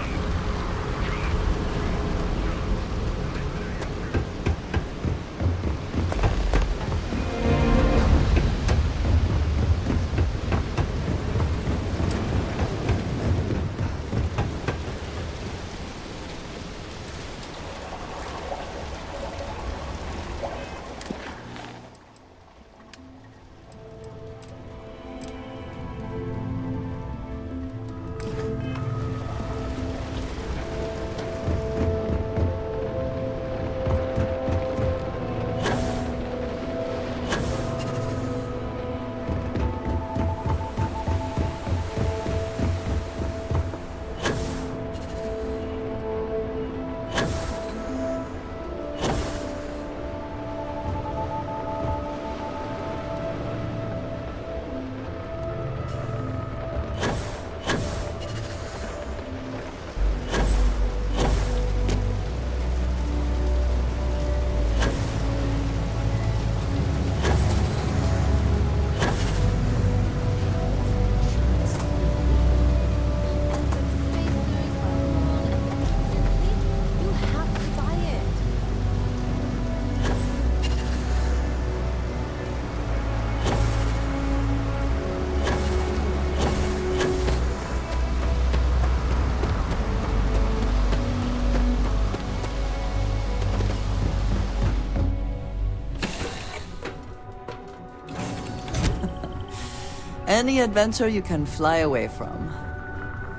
Any adventure you can fly away from.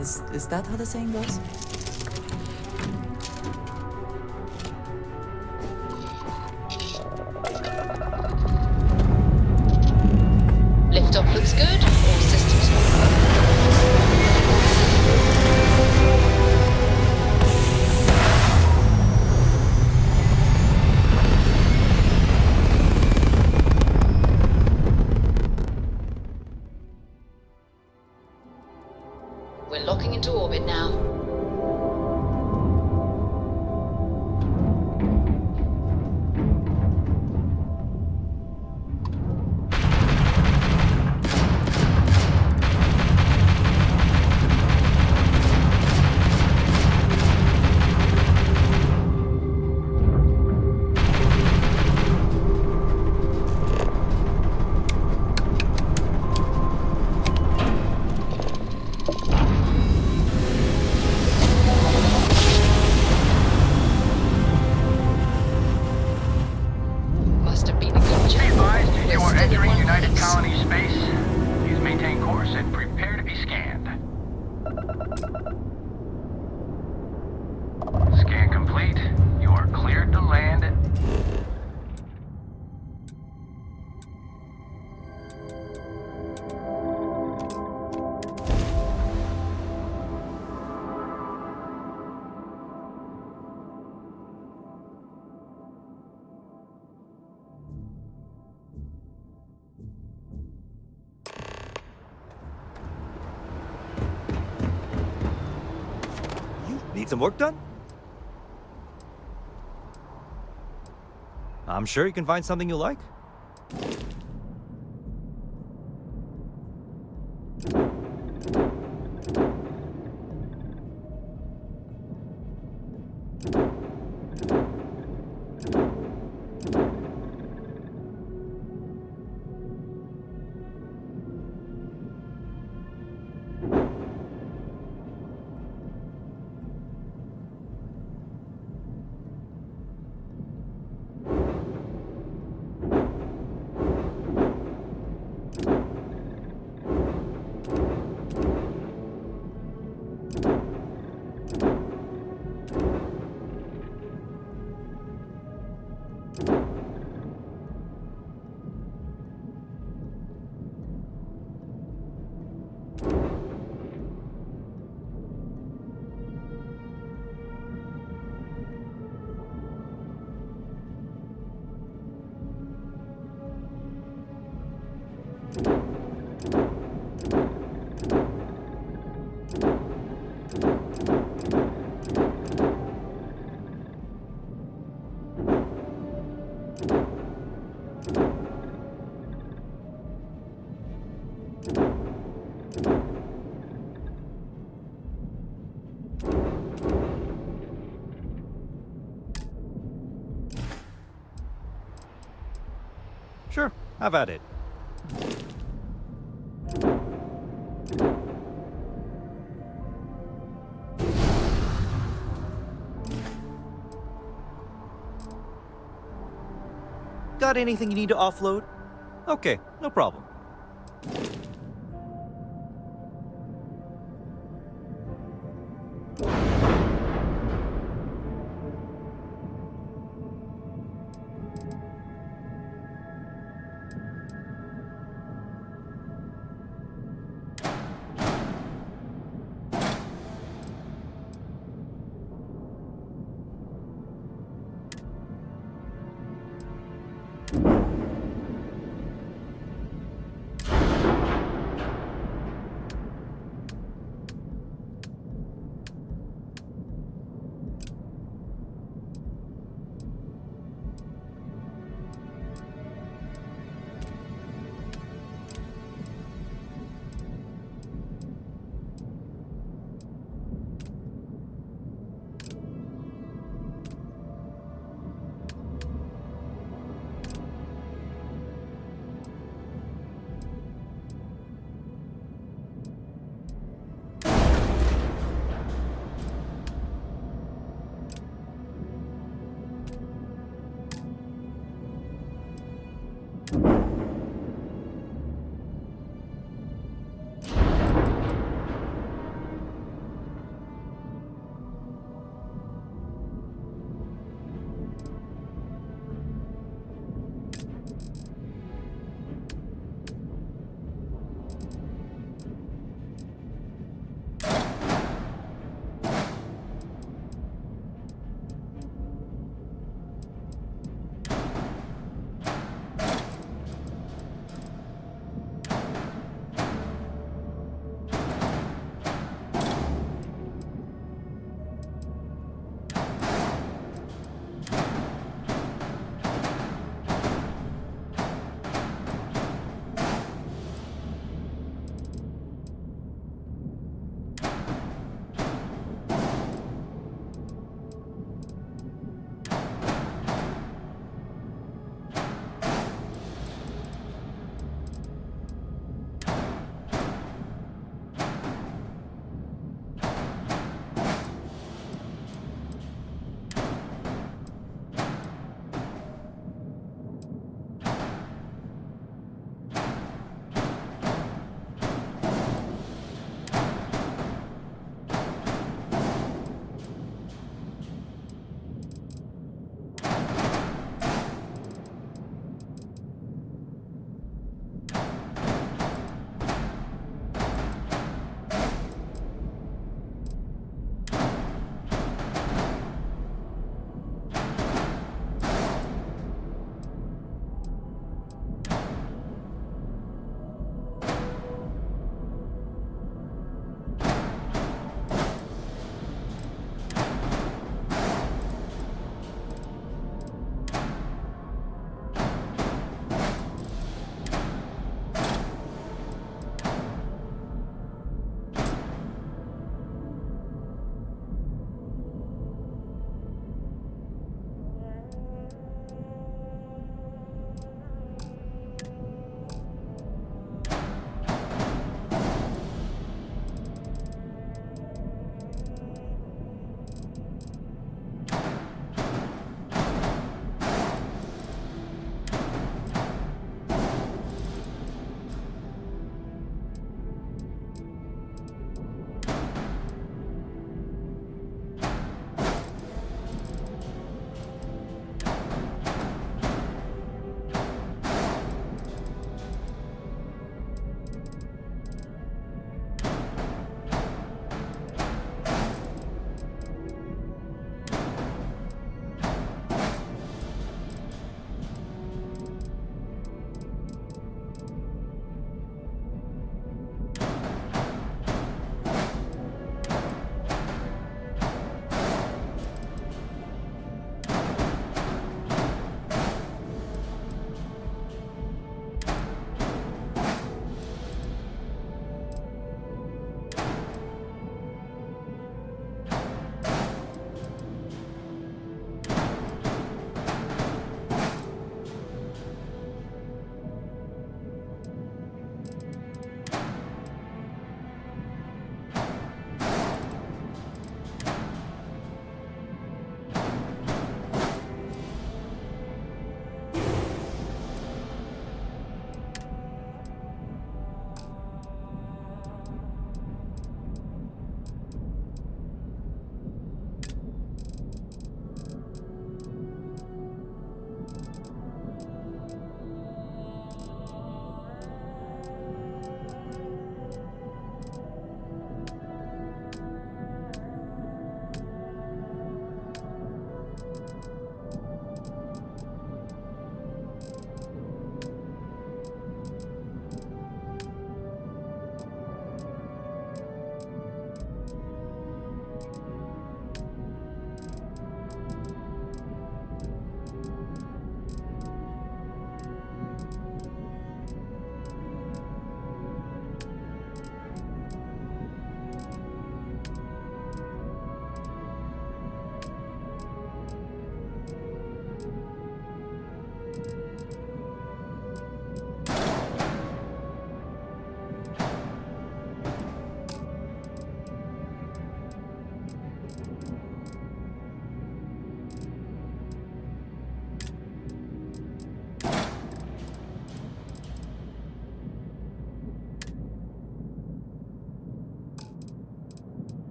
Is that how the saying goes? Liftoff looks good. All systems go. We're locking into orbit now. Need some work done? I'm sure you can find something you like. Sure, have at it. Got anything you need to offload? Okay, no problem.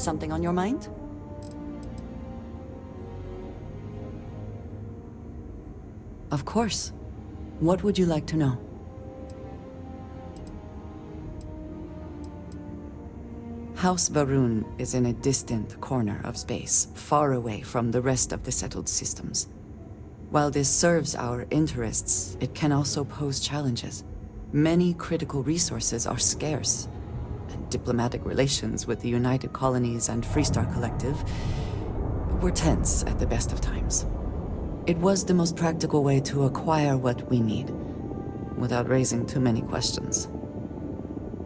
something on your mind? Of course. What would you like to know? House Varun is in a distant corner of space, far away from the rest of the settled systems. While this serves our interests, it can also pose challenges. Many critical resources are scarce, and diplomatic relations with the United Colonies and Freestar Collective were tense at the best of times. It was the most practical way to acquire what we need, without raising too many questions.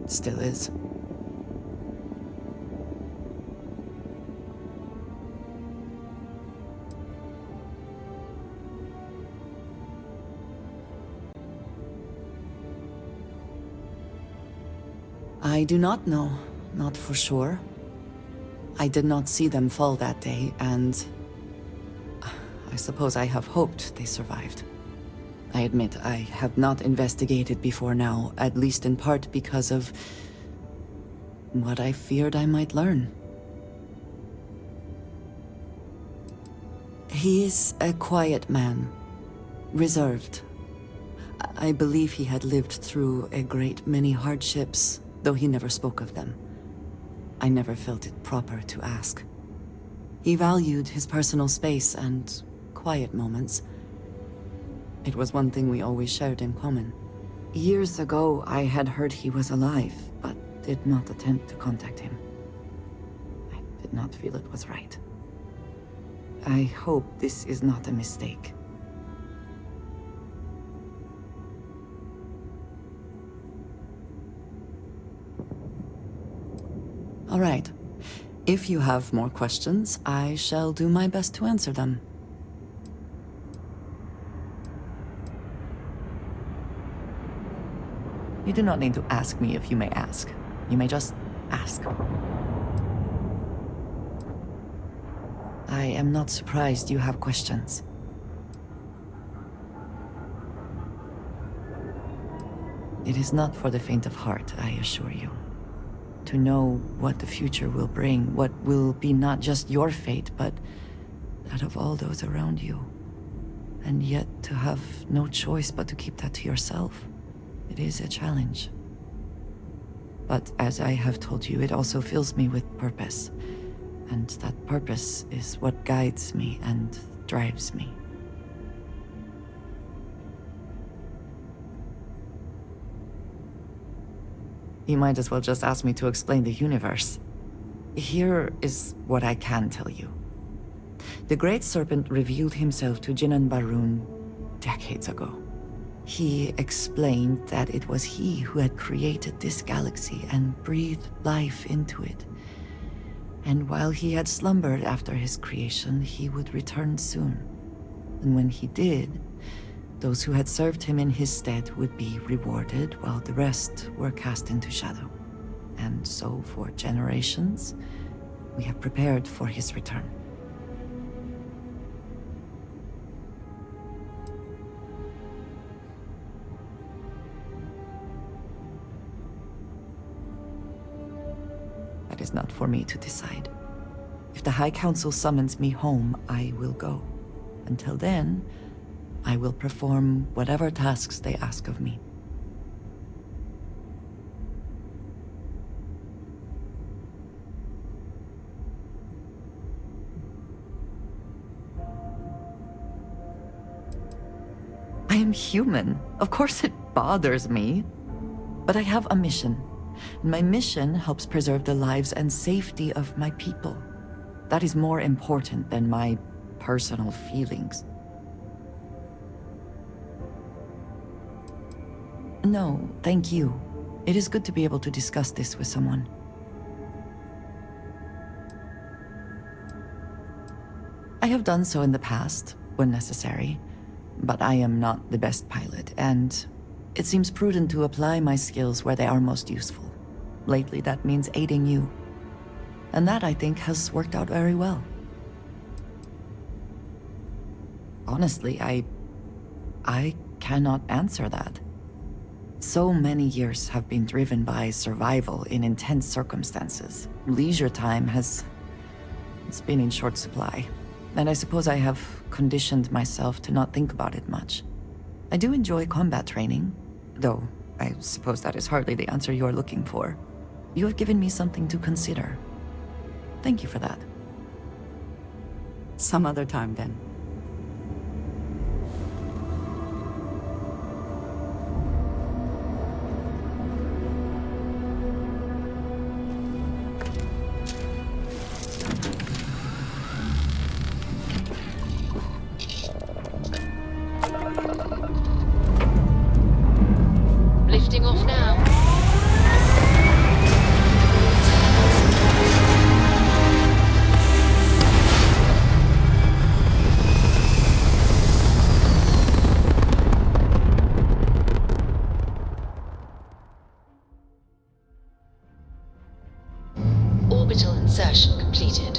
Still is. I do not know, not for sure. I did not see them fall that day, and I suppose I have hoped they survived. I admit I have not investigated before now, at least in part because of what I feared I might learn. He is a quiet man, reserved. I believe he had lived through a great many hardships, though he never spoke of them. I never felt it proper to ask. He valued his personal space and quiet moments. It was one thing we always shared in common. Years ago, I had heard he was alive, but did not attempt to contact him. I did not feel it was right. I hope this is not a mistake. All right. If you have more questions, I shall do my best to answer them. You do not need to ask me if you may ask. You may just ask. I am not surprised you have questions. It is not for the faint of heart, I assure you. To know what the future will bring, what will be not just your fate, but that of all those around you. And yet to have no choice but to keep that to yourself. It is a challenge. But as I have told you, it also fills me with purpose. And that purpose is what guides me and drives me. You might as well just ask me to explain the universe. Here is what I can tell you. The Great Serpent revealed himself to Jinan Barun decades ago. He explained that it was he who had created this galaxy and breathed life into it. And while he had slumbered after his creation, he would return soon. And when he did, those who had served him in his stead would be rewarded, while the rest were cast into shadow. And so, for generations, we have prepared for his return. That is not for me to decide. If the High Council summons me home, I will go. Until then, I will perform whatever tasks they ask of me. I am human. Of course it bothers me. But I have a mission. My mission helps preserve the lives and safety of my people. That is more important than my personal feelings. No, thank you. It is good to be able to discuss this with someone. I have done so in the past, when necessary, but I am not the best pilot, and it seems prudent to apply my skills where they are most useful. Lately, that means aiding you. And that, I think, has worked out very well. Honestly, I cannot answer that. So many years have been driven by survival in intense circumstances. Leisure time has It's been in short supply, and I suppose I have conditioned myself to not think about it much. I do enjoy combat training, though I suppose that is hardly the answer you're looking for. You have given me something to consider. Thank you for that. Some other time, then. Lifting off now. Orbital insertion completed.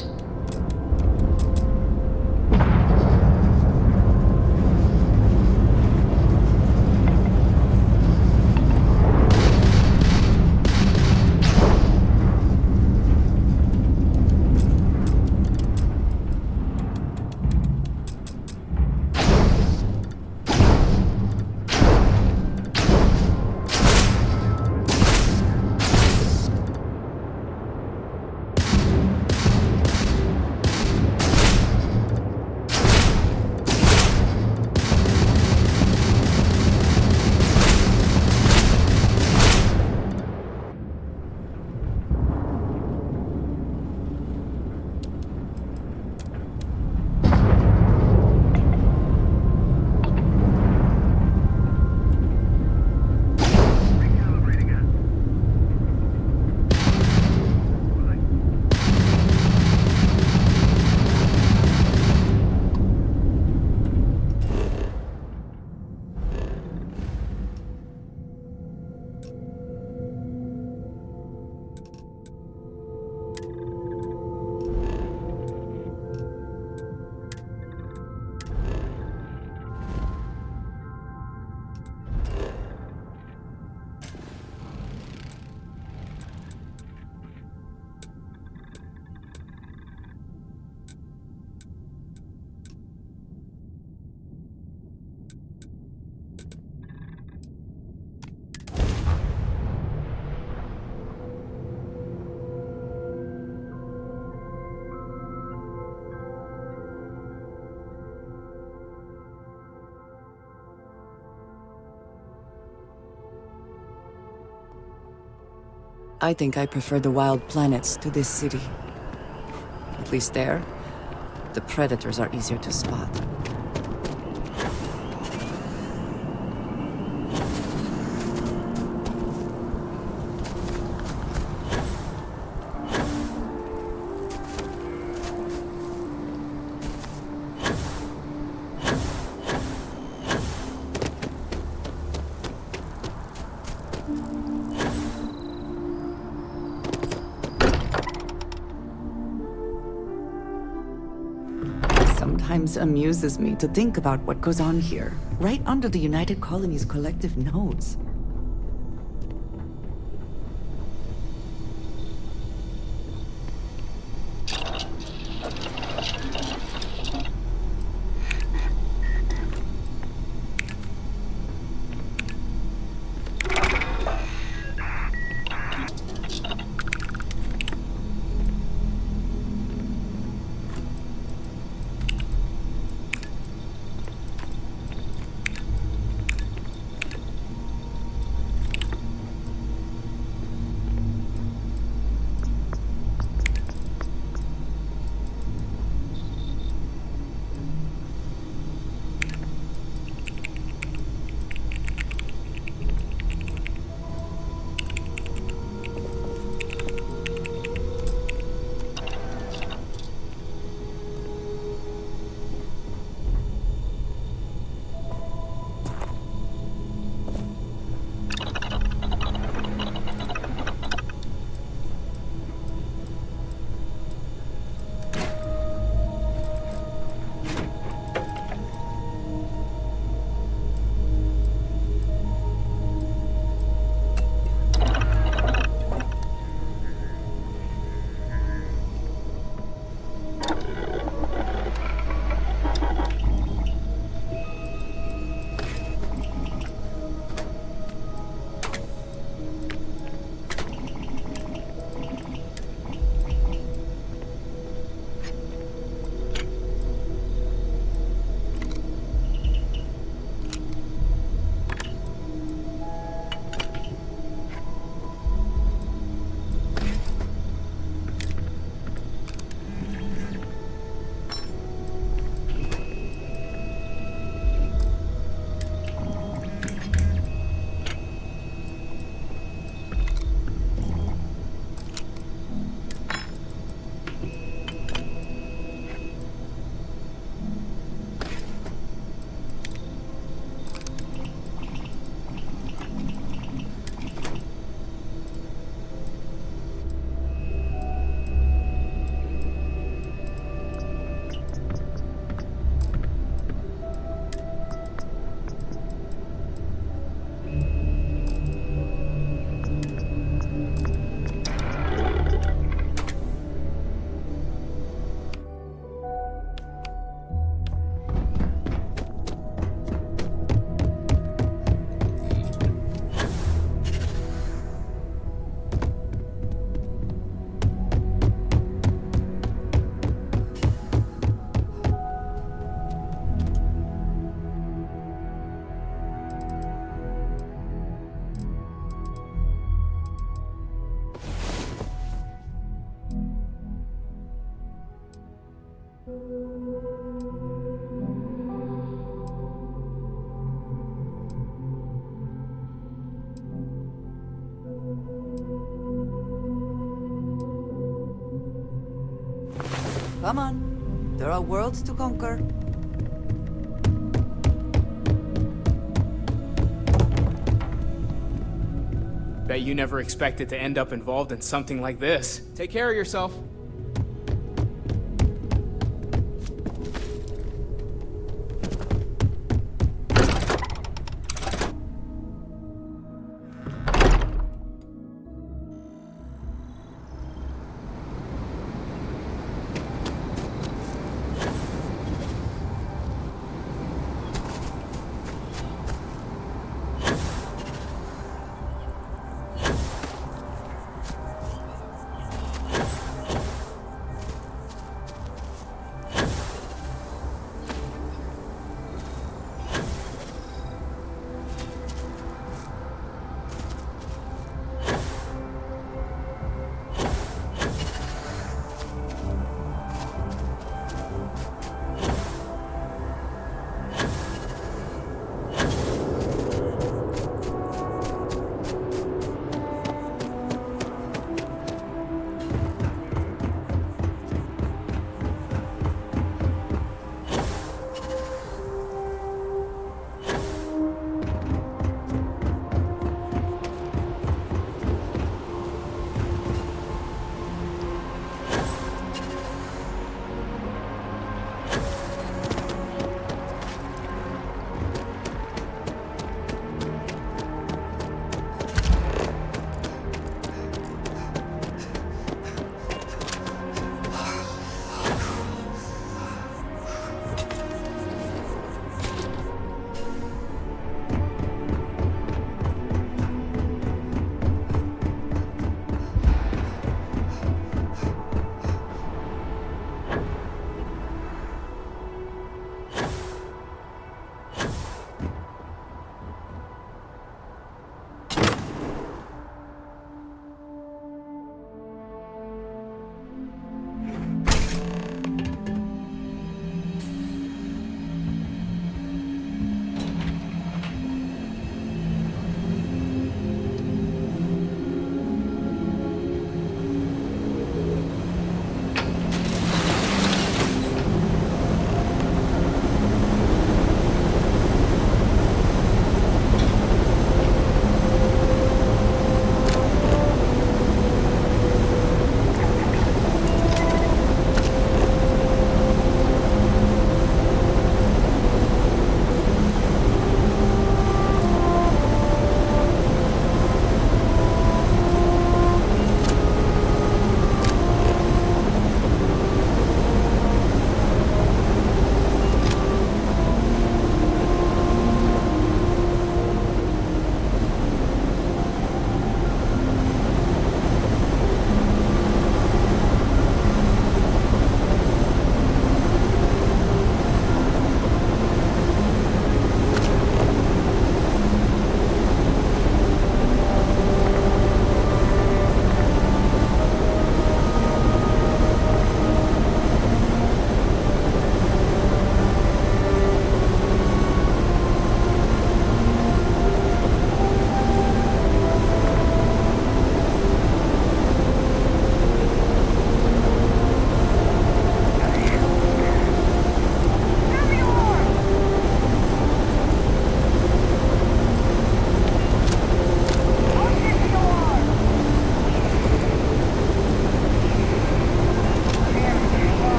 I think I prefer the wild planets to this city. At least there, the predators are easier to spot. Sometimes amuses me to think about what goes on here, right under the United Colony's collective nose. Come on. There are worlds to conquer. Bet you never expected to end up involved in something like this. Take care of yourself.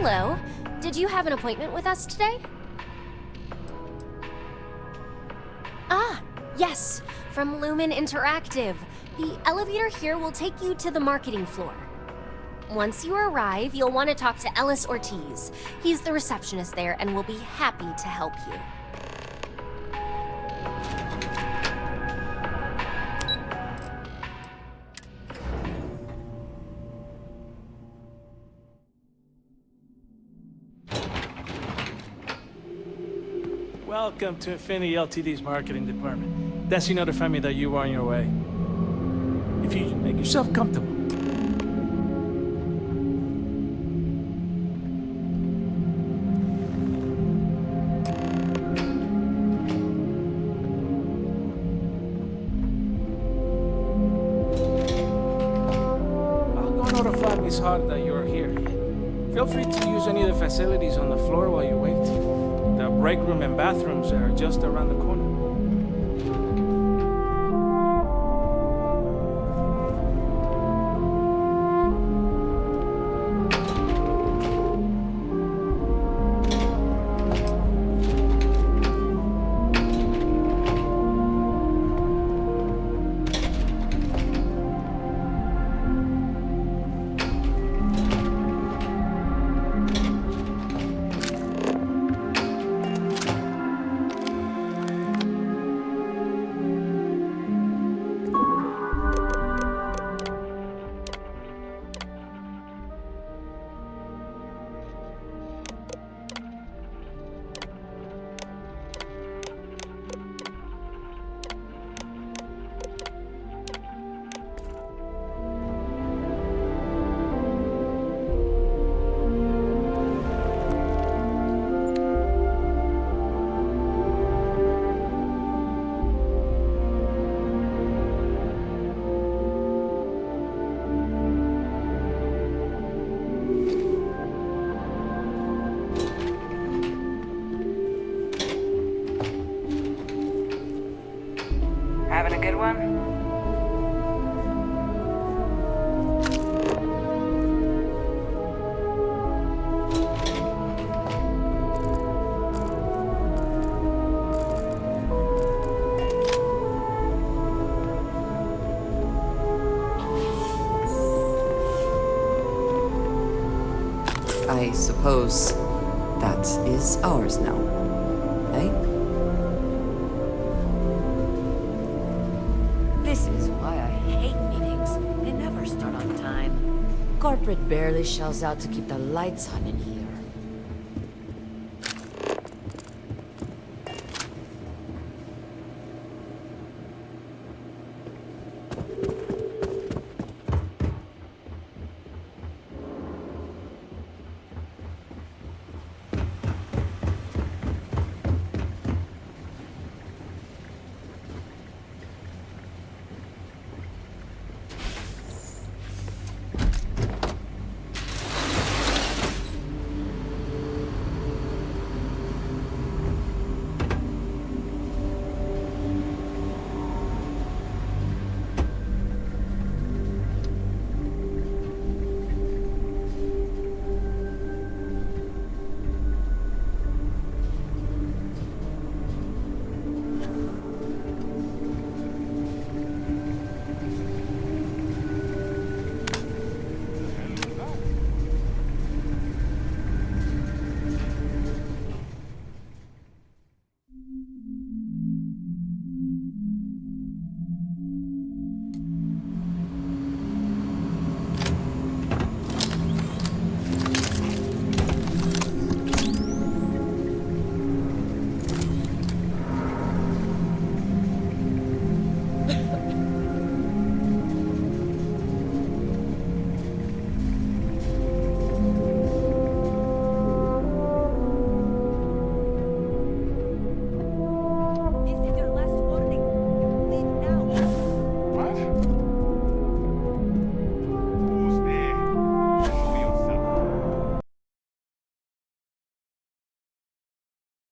Hello. Did you have an appointment with us today? Ah, yes. From Lumen Interactive. The elevator here will take you to the marketing floor. Once you arrive, you'll want to talk to Ellis Ortiz. He's the receptionist there and will be happy to help you. Welcome to Infinity Ltd's marketing department. Desi notified me that you were on your way. If you make yourself comfortable. I'll go notify Miss Hart that you're here. Feel free to use any of the facilities on the floor while you wait. The break room and bathrooms are just around the corner. Having a good one? I suppose that is ours now, eh? This is why I hate meetings. They never start on time. Corporate barely shells out to keep the lights on in here.